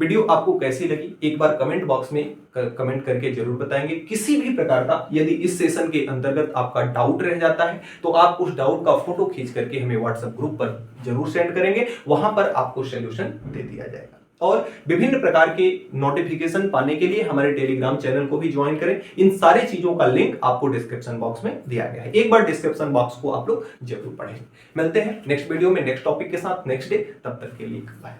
Speaker 1: वीडियो आपको कैसी लगी एक बार कमेंट बॉक्स में कमेंट करके जरूर बताएंगे। किसी भी प्रकार का यदि इस सेशन के अंतर्गत आपका डाउट रह जाता है तो आप उस डाउट का फोटो खींच करके हमें व्हाट्सएप ग्रुप पर जरूर सेंड करेंगे, वहां पर आपको सोल्यूशन दे दिया जाएगा। और विभिन्न प्रकार के नोटिफिकेशन पाने के लिए हमारे टेलीग्राम चैनल को भी ज्वाइन करें। इन सारी चीजों का लिंक आपको डिस्क्रिप्शन बॉक्स में दिया गया है, एक बार डिस्क्रिप्शन बॉक्स को आप लोग जरूर पढ़ें। मिलते हैं नेक्स्ट वीडियो में नेक्स्ट टॉपिक के साथ नेक्स्ट डे, तब तक के लिए बाय।